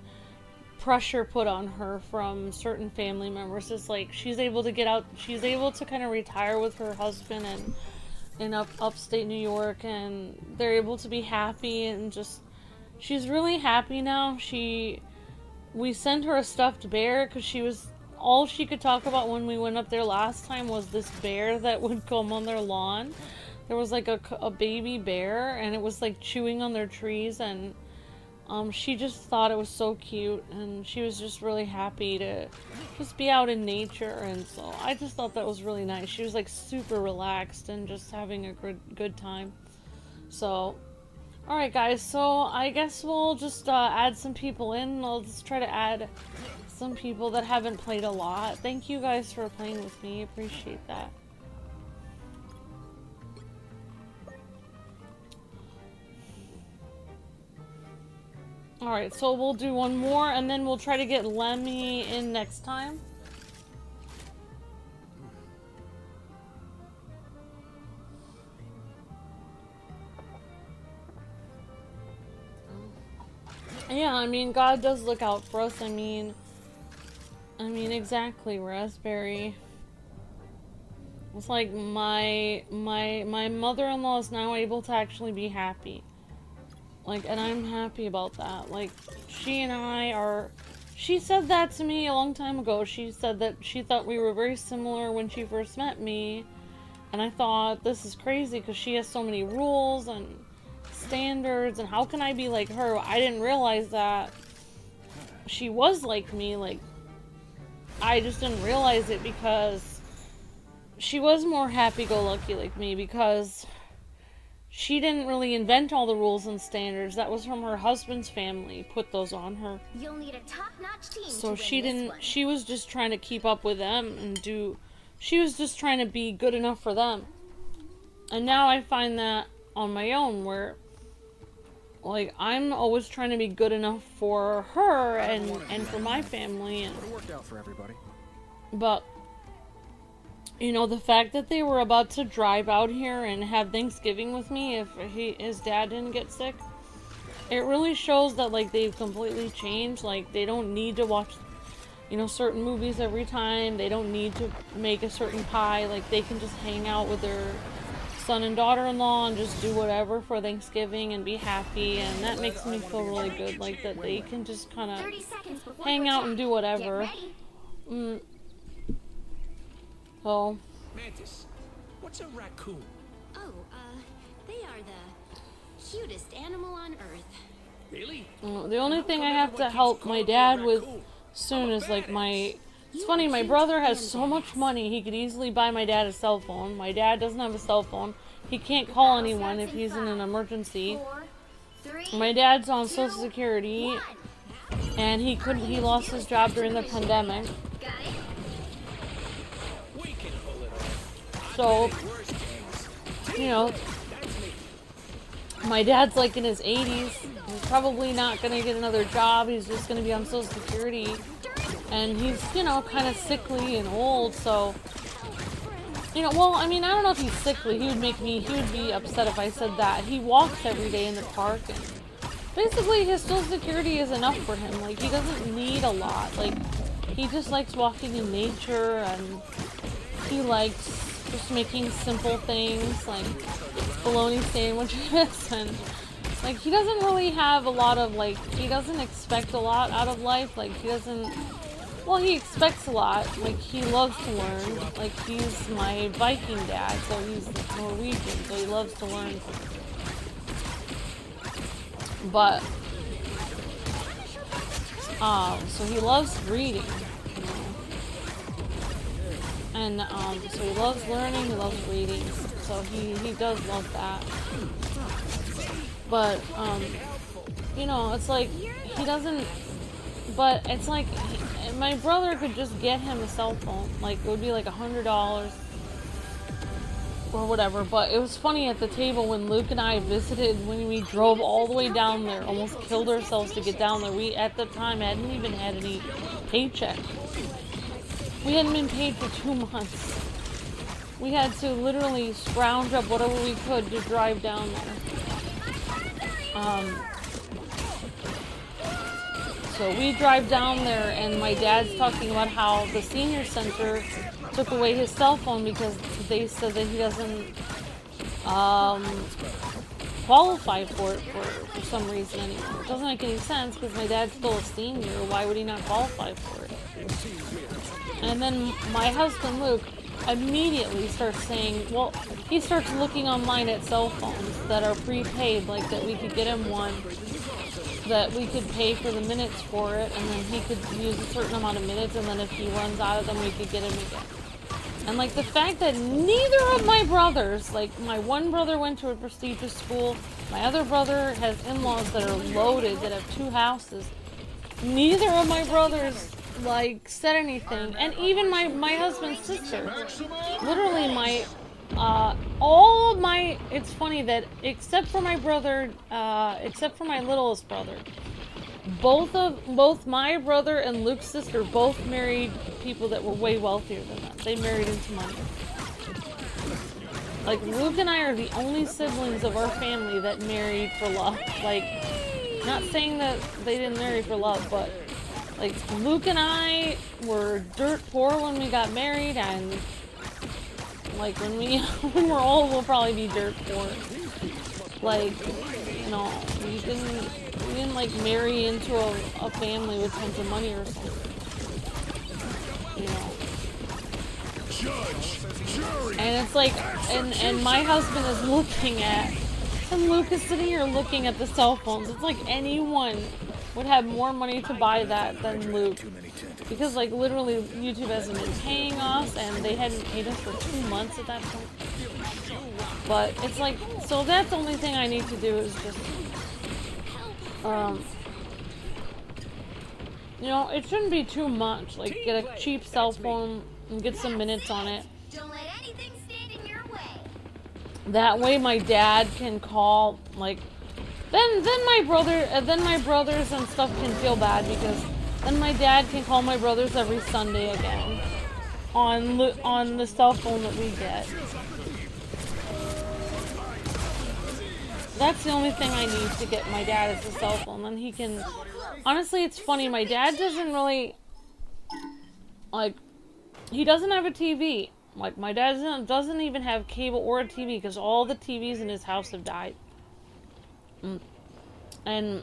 pressure put on her from certain family members. It's like she's able to get out, she's able to kind of retire with her husband and in upstate New York, and they're able to be happy, and just, she's really happy now. We sent her a stuffed bear because all she could talk about when we went up there last time was this bear that would come on their lawn. There was like a baby bear, and it was like chewing on their trees, and she just thought it was so cute, and she was just really happy to just be out in nature. And so I just thought that was really nice. She was like super relaxed and just having a good time. So alright guys, so I guess we'll just add some people in. I'll just try to add some people that haven't played a lot. Thank you guys for playing with me, appreciate that. Alright, so we'll do one more, and then we'll try to get Lemmy in next time. Yeah, I mean, God does look out for us. I mean, exactly, Raspberry. It's like my mother-in-law is now able to actually be happy. Like, and I'm happy about that. Like, she and I are... She said that to me a long time ago. She said that she thought we were very similar when she first met me. And I thought, this is crazy because she has so many rules and standards, and how can I be like her? I didn't realize that she was like me. Like, I just didn't realize it because she was more happy-go-lucky like me, because she didn't really invent all the rules and standards. That was from her husband's family, put those on her. You'll need a top-notch team So to she win this didn't, one. she was just trying to keep up with them and she was just trying to be good enough for them. And now I find that on my own, where, like, I'm always trying to be good enough for her and for my family. And, But it worked out for everybody. but, you know, the fact that they were about to drive out here and have Thanksgiving with me if his dad didn't get sick, it really shows that, like, they've completely changed. Like, they don't need to watch, you know, certain movies every time. They don't need to make a certain pie. Like, they can just hang out with their son and daughter-in-law and just do whatever for Thanksgiving and be happy. And that makes me feel really good. Like, that they can just kind 30 of seconds before hang your out attack. and do Get whatever. ready. So, Mantis, what's a raccoon? Oh, they are the cutest animal on Earth. Really? the only thing I have to help my dad with soon is, like, my... It's funny, my brother has so much money, he could easily buy my dad a cell phone. My dad doesn't have a cell phone. He can't call anyone if he's in an emergency. 4, 3, My dad's on 2, Social Security, 1. and he lost his job during the pandemic. Got it? We can pull it off. So, Worst case. you know, my dad's like in his 80s. He's probably not going to get another job. He's just going to be on Social Security. And he's, you know, kind of sickly and old, so... You know, well, I mean, I don't know if he's sickly. He would be upset if I said that. He walks every day in the park, and basically his Social Security is enough for him. Like, he doesn't need a lot. Like, he just likes walking in nature, and he likes just making simple things, like bologna sandwiches, and, like, he doesn't really have a lot of, like, he doesn't expect a lot out of life. Like, he doesn't... Well, he expects a lot. Like, he loves to learn. Like, he's my Viking dad, so he's Norwegian, so he loves to learn. But, so he loves reading, you know. And, so he loves learning, he loves reading, so he does love that. But, you know, it's like, he doesn't, but it's like, my brother could just get him a cell phone. Like, it would be like $100 or whatever. But it was funny at the table when Luke and I visited, when we drove all the way down there, almost killed ourselves to get down there. We, at the time, hadn't even had any paycheck. We hadn't been paid for 2 months. We had to literally scrounge up whatever we could to drive down there. So we drive down there, and my dad's talking about how the senior center took away his cell phone because they said that he doesn't qualify for it for some reason anymore. It doesn't make any sense because my dad's still a senior. Why would he not qualify for it? And then my husband Luke immediately starts saying, well, he starts looking online at cell phones that are prepaid, like that we could get him one that we could pay for the minutes for it, and then he could use a certain amount of minutes, and then if he runs out of them, we could get him again. And, like, the fact that neither of my brothers, like, my one brother went to a prestigious school, my other brother has in-laws that are loaded, that have 2 houses. Neither of my brothers, like, said anything. And even my husband's sister. Literally, all of my, it's funny that, except for my brother, except for my littlest brother, both my brother and Luke's sister both married people that were way wealthier than them. They married into money. Like, Luke and I are the only siblings of our family that married for love. Like, not saying that they didn't marry for love, but, like, Luke and I were dirt poor when we got married, and, like, when we're old, we'll probably be dirt poor. Like, you know, we didn't like marry into a family with tons of money or something. You know. And it's like, and my husband is looking at, and Luke is sitting here looking at the cell phones. It's like anyone would have more money to buy that than Luke. because like literally YouTube hasn't been paying us, and they hadn't paid us for 2 months at that point. But it's like, so that's the only thing I need to do is just, you know, it shouldn't be too much. Like, get a cheap cell phone and get some minutes on it. Don't let anything stand in your way. That way my dad can call, like, then my brothers and stuff can feel bad, because then my dad can call my brothers every Sunday again on the cell phone that we get. That's the only thing I need to get my dad is a cell phone. Then he can... Honestly, it's funny. My dad doesn't really... Like, he doesn't have a TV. Like, my dad doesn't even have cable or a TV, because all the TVs in his house have died. And...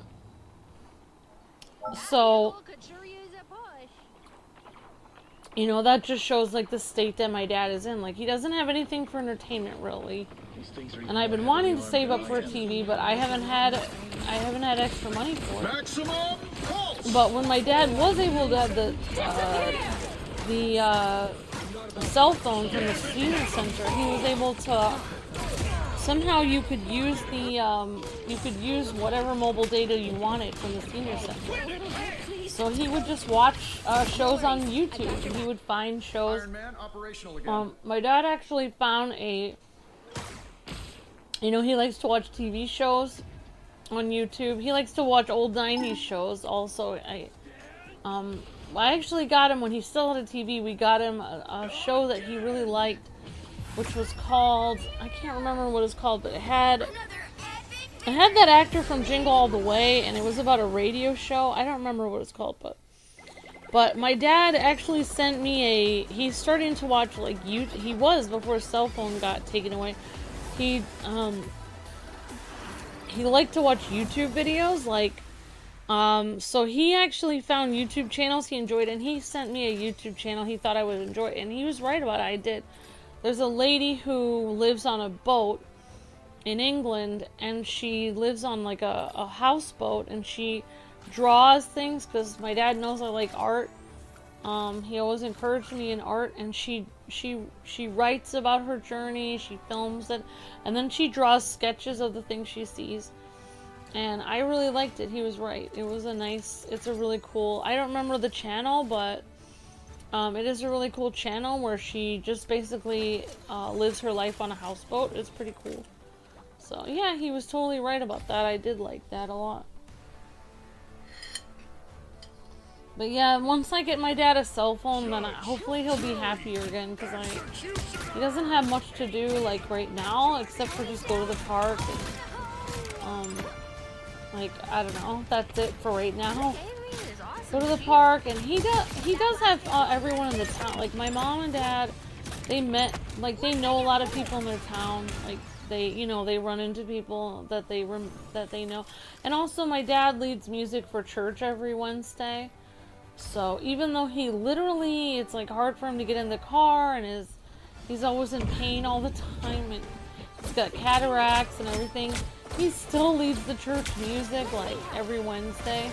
So... You know, that just shows, like, the state that my dad is in. Like, he doesn't have anything for entertainment, really. And I've been wanting to save up for a TV, but I haven't had extra money for it. But when my dad was able to have the cell phone from the senior center, he was able to somehow you could use whatever mobile data you wanted from the senior center. So he would just watch shows on YouTube. He would find shows. Iron Man, operational again. My dad actually found a... You know, he likes to watch TV shows on YouTube. He likes to watch old 90s shows also. I actually got him, when he still had a TV, we got him a show that he really liked, which was called... I can't remember what it's called, but it had that actor from Jingle All the Way, and it was about a radio show. I don't remember what it's called, but my dad actually sent me he's starting to watch, like, he was before his cell phone got taken away. He liked to watch YouTube videos, like, so he actually found YouTube channels he enjoyed, and he sent me a YouTube channel he thought I would enjoy, and he was right about it. I did. There's a lady who lives on a boat in England, and she lives on, like, a houseboat, and she draws things, because my dad knows I like art. He always encouraged me in art, and she writes about her journey, she films it, and then she draws sketches of the things she sees. And I really liked it. He was right. It's a really cool, I don't remember the channel, but it is a really cool channel where she just basically lives her life on a houseboat. It's pretty cool. So yeah, he was totally right about that. I did like that a lot. But yeah, once I get my dad a cell phone, then hopefully he'll be happier again, because he doesn't have much to do, like, right now, except for just go to the park and, like, I don't know, that's it for right now. Go to the park, and he does have everyone in the town. Like, my mom and dad, they met, like, they know a lot of people in their town. Like, they, you know, they run into people that they know. And also, my dad leads music for church every Wednesday. So even though he literally, it's like hard for him to get in the car, and he's always in pain all the time, and he's got cataracts and everything, he still leads the church music, like, every Wednesday.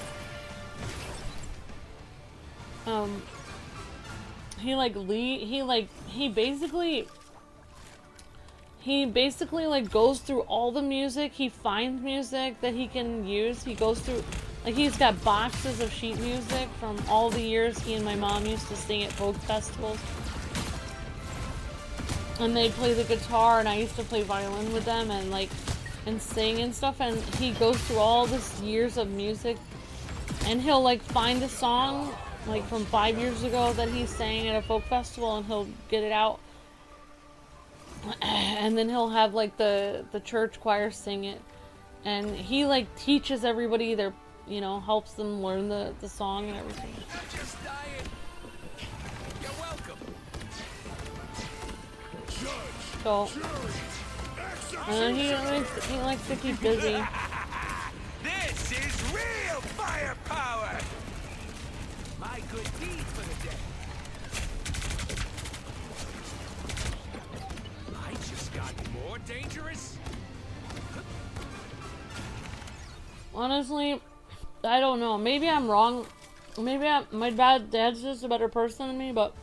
He basically like goes through all the music. He finds music that he can use. He goes through, like, he's got boxes of sheet music from all the years he and my mom used to sing at folk festivals. And they'd play the guitar, and I used to play violin with them and sing and stuff. And he goes through all this years of music, and he'll like find a song like from 5 years ago that he sang at a folk festival, and he'll get it out. And then he'll have like the church choir sing it, and he like teaches everybody their, you know, helps them learn the song and everything. Just dying. You're welcome. So, and he likes to keep busy. This is real firepower. My good deed for the day. I just got more dangerous. Honestly, I don't know. Maybe I'm wrong. maybe my dad's just a better person than me, but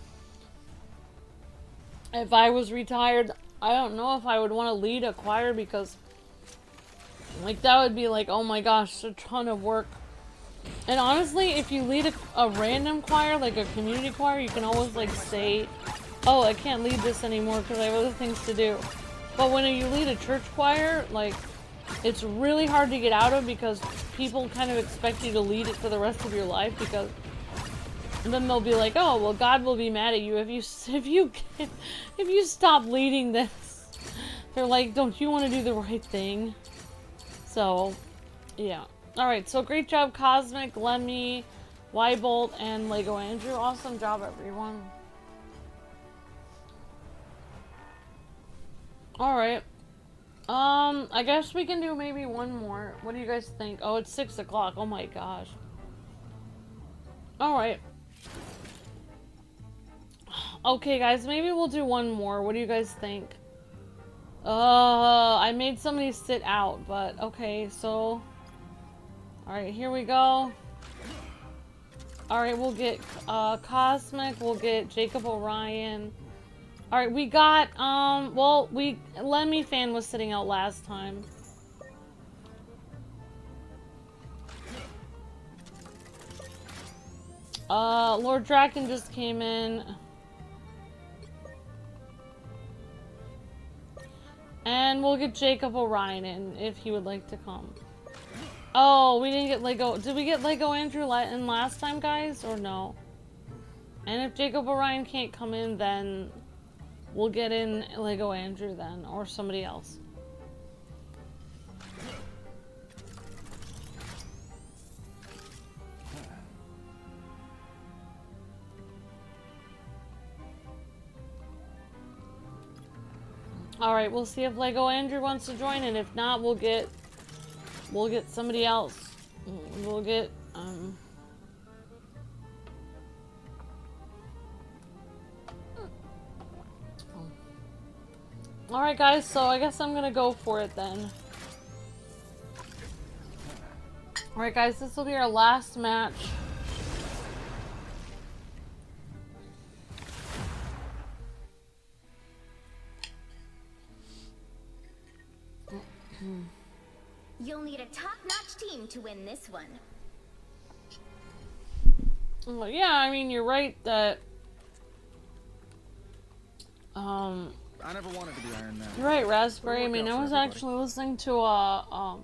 if I was retired, I don't know if I would want to lead a choir because, like, that would be like, oh my gosh, a ton of work. And honestly, if you lead a random choir, like a community choir, you can always, like, say, oh, I can't lead this anymore because I have other things to do. But when you lead a church choir, like, it's really hard to get out of because people kind of expect you to lead it for the rest of your life because then they'll be like, oh, well, God will be mad at you if you stop leading this. They're like, don't you want to do the right thing? So, yeah. Alright, so great job, Cosmic, Lemmy, Wybolt, and Lego Andrew. Awesome job, everyone. Alright. I guess we can do maybe one more. What do you guys think? Oh, it's 6 o'clock. Oh my gosh. Alright. Okay, guys, maybe we'll do one more. What do you guys think? I made somebody sit out, but okay, so... Alright, here we go. Alright, we'll get Cosmic, we'll get Jacob Orion. Alright, we got, well, Lemmy Fan was sitting out last time. Lord Draken just came in. And we'll get Jacob Orion in if he would like to come. Oh, we didn't get Lego. Did we get Lego Andrew in last time, guys, or no? And if Jacob Orion can't come in, then we'll get in Lego Andrew then, or somebody else. Alright, we'll see if Lego Andrew wants to join, and if not, we'll get somebody else. We'll get, Alright guys, so I guess I'm gonna go for it then. Alright guys, this will be our last match. You'll need a top-notch team to win this one. Well, yeah, I mean, you're right that... I never wanted to be Iron Man. You're right, Raspberry. I It'll work mean, out I for was everybody. actually listening to a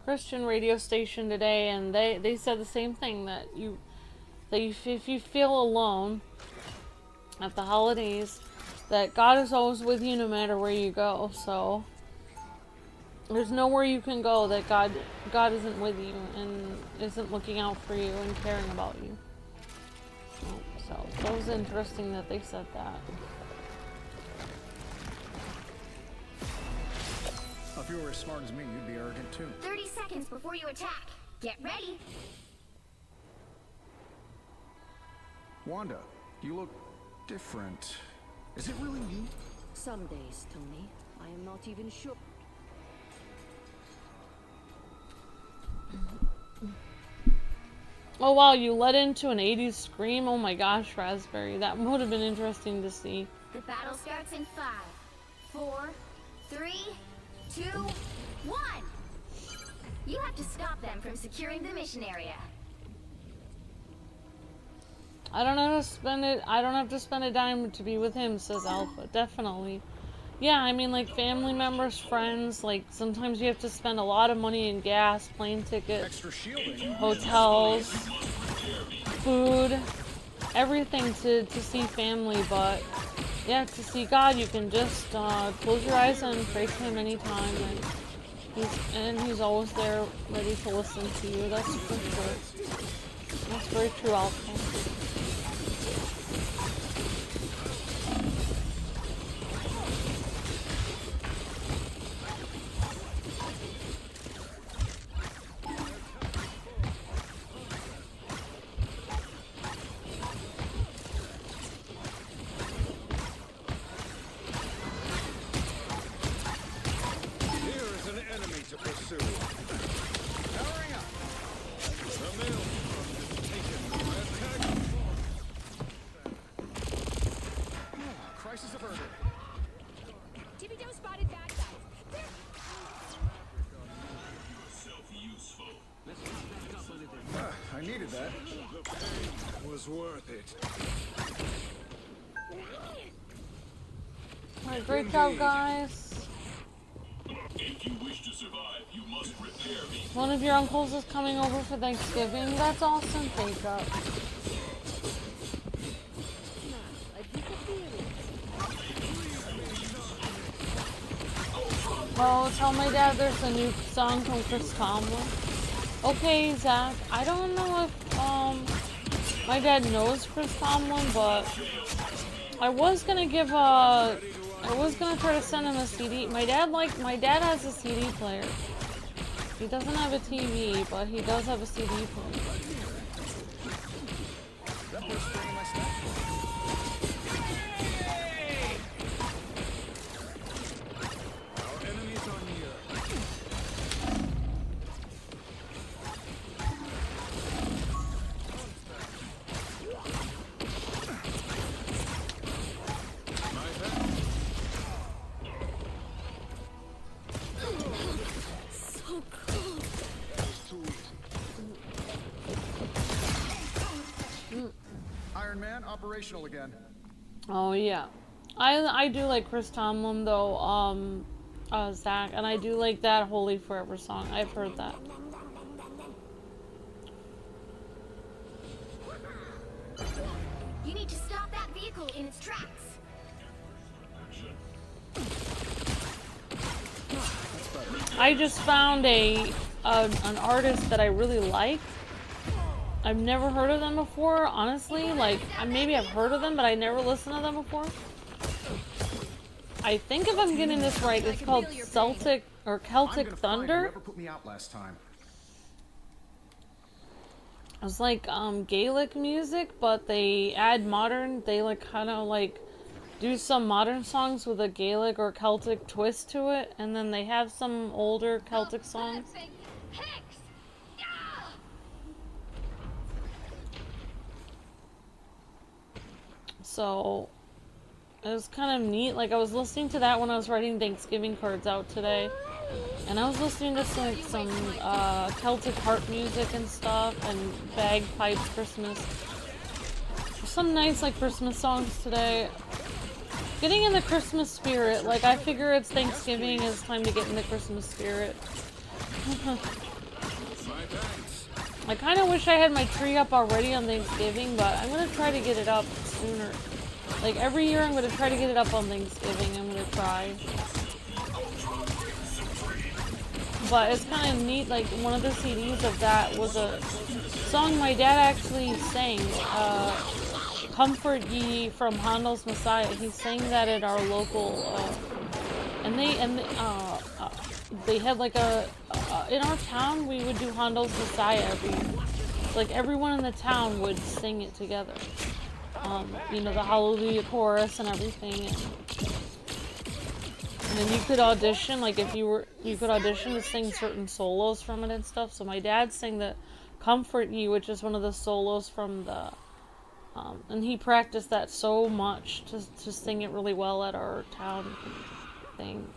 Christian radio station today, and they said the same thing, that if you feel alone at the holidays, that God is always with you no matter where you go. So there's nowhere you can go that God isn't with you and isn't looking out for you and caring about you. So it was interesting that they said that. If you were as smart as me, you'd be arrogant too. 30 seconds before you attack. Get ready. Wanda, you look different. Is it really you? Some days, Tony, I am not even sure. Oh wow, you led into an 80s scream? Oh my gosh, Raspberry. That would have been interesting to see. The battle starts in 5, 4, 3, 2, 1. You have to stop them from securing the mission area. I don't have to spend a dime to be with him, says Alpha. Definitely. Yeah, I mean, like, family members, friends, like, sometimes you have to spend a lot of money in gas, plane tickets, Extra shielding. hotels, food, everything to see family, but yeah, to see God, you can just close your eyes and pray to him anytime, and he's always there ready to listen to you. That's for sure. That's very true, Alpha. That was worth it. Alright, great job, guys. If you wish to survive, you must repair me. One of your uncles is coming over for Thanksgiving. That's awesome, Jacob. Oh, tell my dad there's a new song from Chris Tomlin. Okay, Zach. I don't know if my dad knows Chris Tomlin, but I was gonna try to send him a CD. My dad has a CD player. He doesn't have a TV, but he does have a CD player. Iron Man, operational again. Oh yeah, I do like Chris Tomlin though, Zach, and I do like that "Holy Forever" song. I've heard that. You need to stop that vehicle in its tracks. I just found an artist that I really like. I've never heard of them before, honestly. Like, maybe I've heard of them, but I never listened to them before. I think if I'm getting this right, it's called Celtic Thunder. Whoever put me out last time. It's like Gaelic music, but they add modern. They like kind of like do some modern songs with a Gaelic or Celtic twist to it, and then they have some older Celtic songs. So it was kind of neat. Like, I was listening to that when I was writing Thanksgiving cards out today, and I was listening to some Celtic harp music and stuff, and bagpipes Christmas. Some nice like Christmas songs today. Getting in the Christmas spirit. Like, I figure it's Thanksgiving, it's time to get in the Christmas spirit. I kind of wish I had my tree up already on Thanksgiving, but I'm going to try to get it up sooner. Like, every year I'm going to try to get it up on Thanksgiving. I'm going to try. But it's kind of neat, like, one of the CDs of that was a song my dad actually sang. Comfort Ye from Handel's Messiah. He sang that at our local, and they had like in our town we would do Handel's Messiah every year. Like, everyone in the town would sing it together. You know, the Hallelujah chorus and everything. And then you could audition, like you could audition to sing certain solos from it and stuff. So my dad sang the Comfort Ye, which is one of the solos from the, and he practiced that so much to sing it really well at our town thing.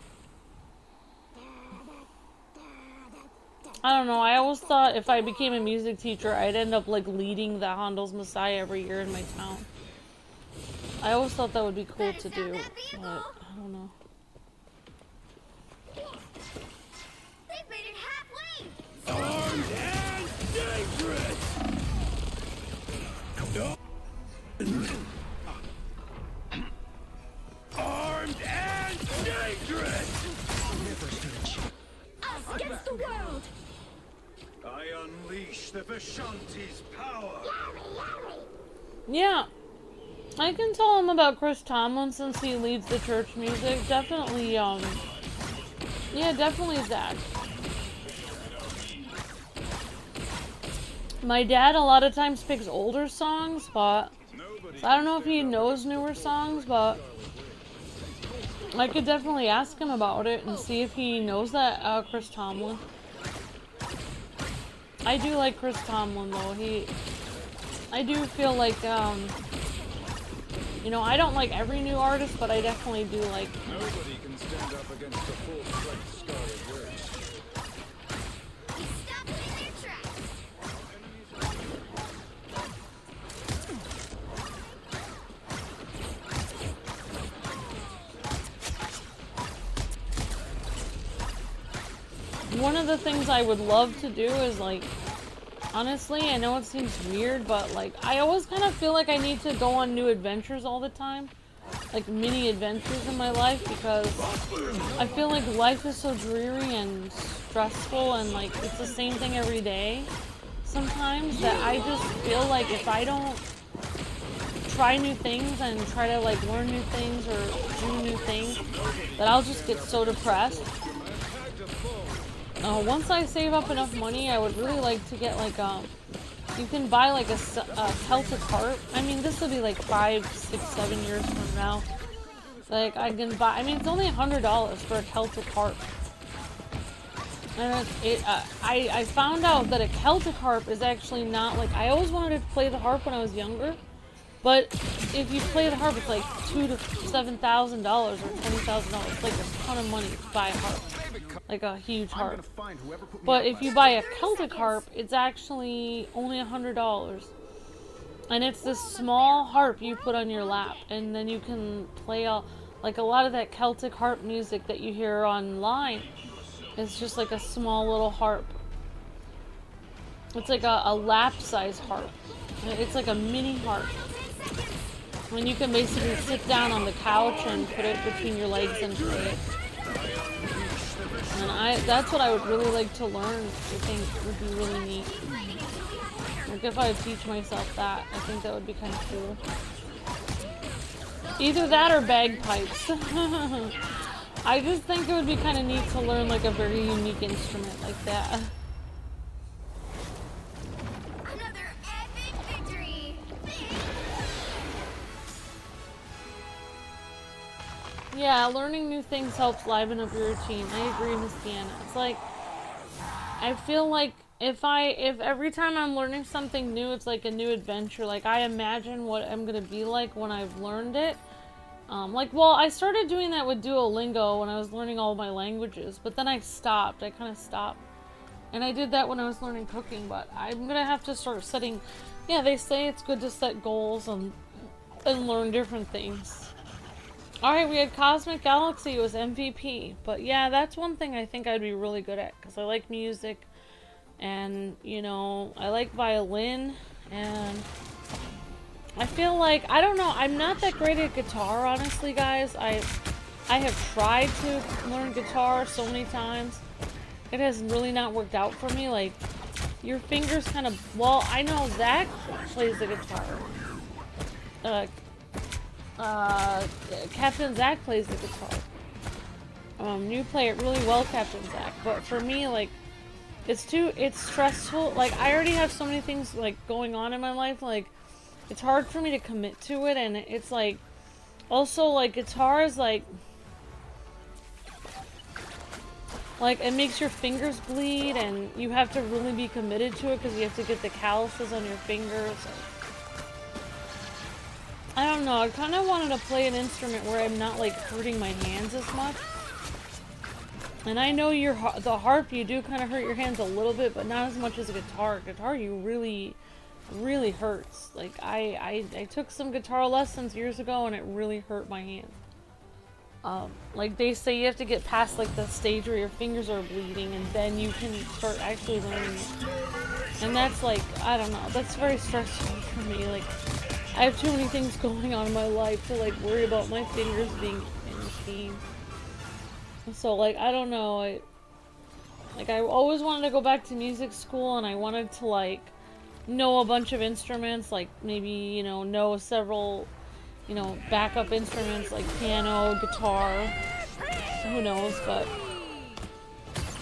I don't know, I always thought if I became a music teacher, I'd end up like leading the Handel's Messiah every year in my town. I always thought that would be cool to do, but I don't know. They've made it halfway! Armed and dangerous! Armed and dangerous! Us against the world! I unleash the Vishanti's power. Yeah, I can tell him about Chris Tomlin since he leads the church music. Definitely, yeah, definitely Zach. My dad a lot of times picks older songs, but I don't know if he knows newer songs, but I could definitely ask him about it and see if he knows that Chris Tomlin. I do like Chris Tomlin though. I do feel like, you know, I don't like every new artist, but I definitely do like him. Nobody can stand up against the full-strength Scarlet Witch. Stop them in their tracks! one of the things I would love to do is like, honestly, I know it seems weird, but like, I always kind of feel like I need to go on new adventures all the time. Like mini adventures in my life, because I feel like life is so dreary and stressful and like it's the same thing every day sometimes, that I just feel like if I don't try new things and try to like learn new things or do new things, that I'll just get so depressed. Once I save up enough money, I would really like to get like you can buy like a Celtic harp. I mean, this will be like 5, 6, 7 years from now. Like I can buy. I mean, it's only $100 for a Celtic harp. And I found out that a Celtic harp is actually not like, I always wanted to play the harp when I was younger, but if you play the harp, it's like $2,000 to $7,000 or $20,000. It's like a ton of money to buy a harp, like a huge harp. But if you buy a Celtic harp, it's actually only $100, and it's this small harp you put on your lap, and then you can play like a lot of that Celtic harp music that you hear online. It's just like a small little harp. It's like a lap-size harp. It's like a mini harp. And you can basically sit down on the couch and put it between your legs and play it. And that's what I would really like to learn. I think would be really neat. Like if I would teach myself that, I think that would be kind of cool. Either that or bagpipes. I just think it would be kind of neat to learn like a very unique instrument like that. Another epic victory. Yeah, learning new things helps liven up your routine. I agree, Miss Deanna. It's like, I feel like if every time I'm learning something new, it's like a new adventure. Like I imagine what I'm gonna be like when I've learned it. Well, I started doing that with Duolingo when I was learning all my languages, but then I stopped. I kind of stopped. And I did that when I was learning cooking, but I'm gonna have to start setting, yeah, they say it's good to set goals and learn different things. Alright, we had Cosmic Galaxy was MVP, but yeah, that's one thing I think I'd be really good at, because I like music, and, you know, I like violin, and I feel like, I don't know, I'm not that great at guitar, honestly, guys. I have tried to learn guitar so many times. It has really not worked out for me. Like, your fingers kind of, well, I know Zach plays the guitar. Captain Zach plays the guitar. You play it really well, Captain Zach. But for me, like, it's stressful. Like, I already have so many things, like, going on in my life, like, it's hard for me to commit to it, and it's like, also, like, guitar is like, it makes your fingers bleed, and you have to really be committed to it, because you have to get the calluses on your fingers. I don't know, I kind of wanted to play an instrument where I'm not, like, hurting my hands as much. And I know the harp, you do kind of hurt your hands a little bit, but not as much as a guitar. Guitar, you really hurts. Like, I took some guitar lessons years ago and it really hurt my hands. Like they say you have to get past like the stage where your fingers are bleeding and then you can start actually learning it. And that's like, I don't know, that's very stressful for me. Like, I have too many things going on in my life to like worry about my fingers being in pain. So like, I don't know, I always wanted to go back to music school, and I wanted to like know a bunch of instruments, like maybe, you know several, backup instruments like piano, guitar, who knows, but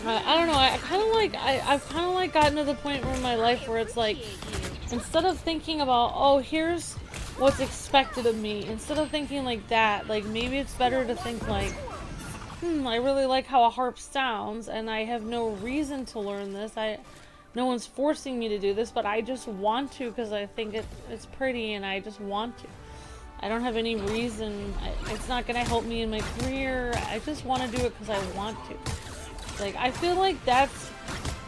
I don't know, I've kind of like gotten to the point in my life where it's like, instead of thinking about, oh, here's what's expected of me, instead of thinking like that, like maybe it's better to think like, I really like how a harp sounds, and I have no reason to learn this. No one's forcing me to do this, but I just want to because I think it's pretty, and I just want to. I don't have any reason. It's not going to help me in my career. I just want to do it because I want to. Like, I feel like that's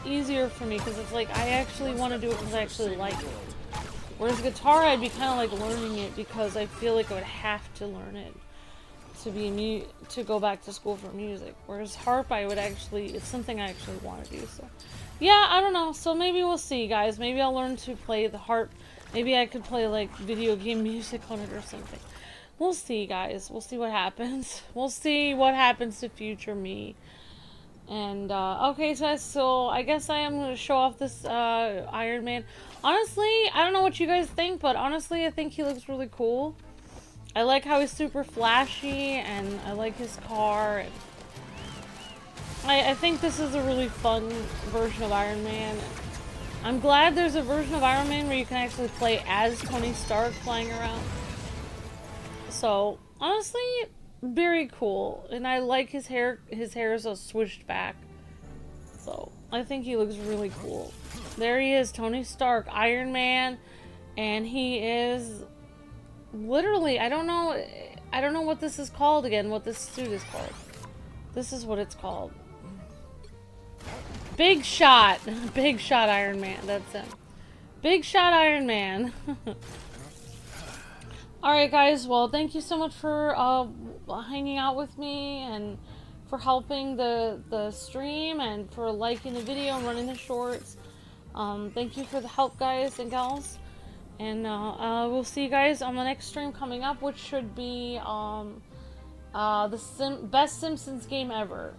easier for me because it's like I actually want to do it because I actually like it. Whereas guitar, I'd be kind of like learning it because I feel like I would have to learn it. to go back to school for music. Whereas harp, it's something I actually want to do. So, yeah, I don't know. So maybe we'll see, guys. Maybe I'll learn to play the harp. Maybe I could play like video game music on it or something. We'll see, guys. We'll see what happens. We'll see what happens to future me. And, okay, so I guess I am going to show off this, Iron Man. Honestly, I don't know what you guys think, but honestly, I think he looks really cool. I like how he's super flashy, and I like his car. And I think this is a really fun version of Iron Man. I'm glad there's a version of Iron Man where you can actually play as Tony Stark flying around. So, honestly, very cool. And I like his hair. His hair is swished back. So, I think he looks really cool. There he is, Tony Stark, Iron Man. And he is literally, I don't know what this is called again, what this suit is called. This is what it's called. Big Shot. Big Shot Iron Man. That's him. Big Shot Iron Man. Alright, guys. Well, thank you so much for hanging out with me and for helping the stream and for liking the video and running the shorts. Thank you for the help, guys and gals. And we'll see you guys on the next stream coming up, which should be the best Simpsons game ever.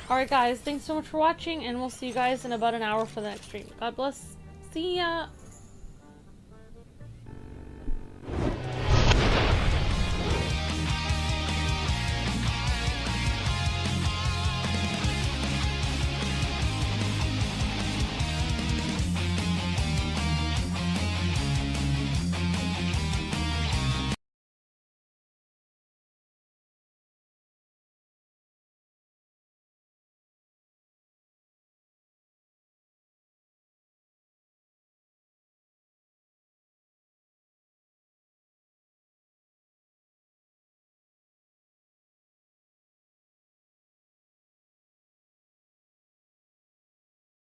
Alright, guys, thanks so much for watching, and we'll see you guys in about an hour for the next stream. God bless. See ya!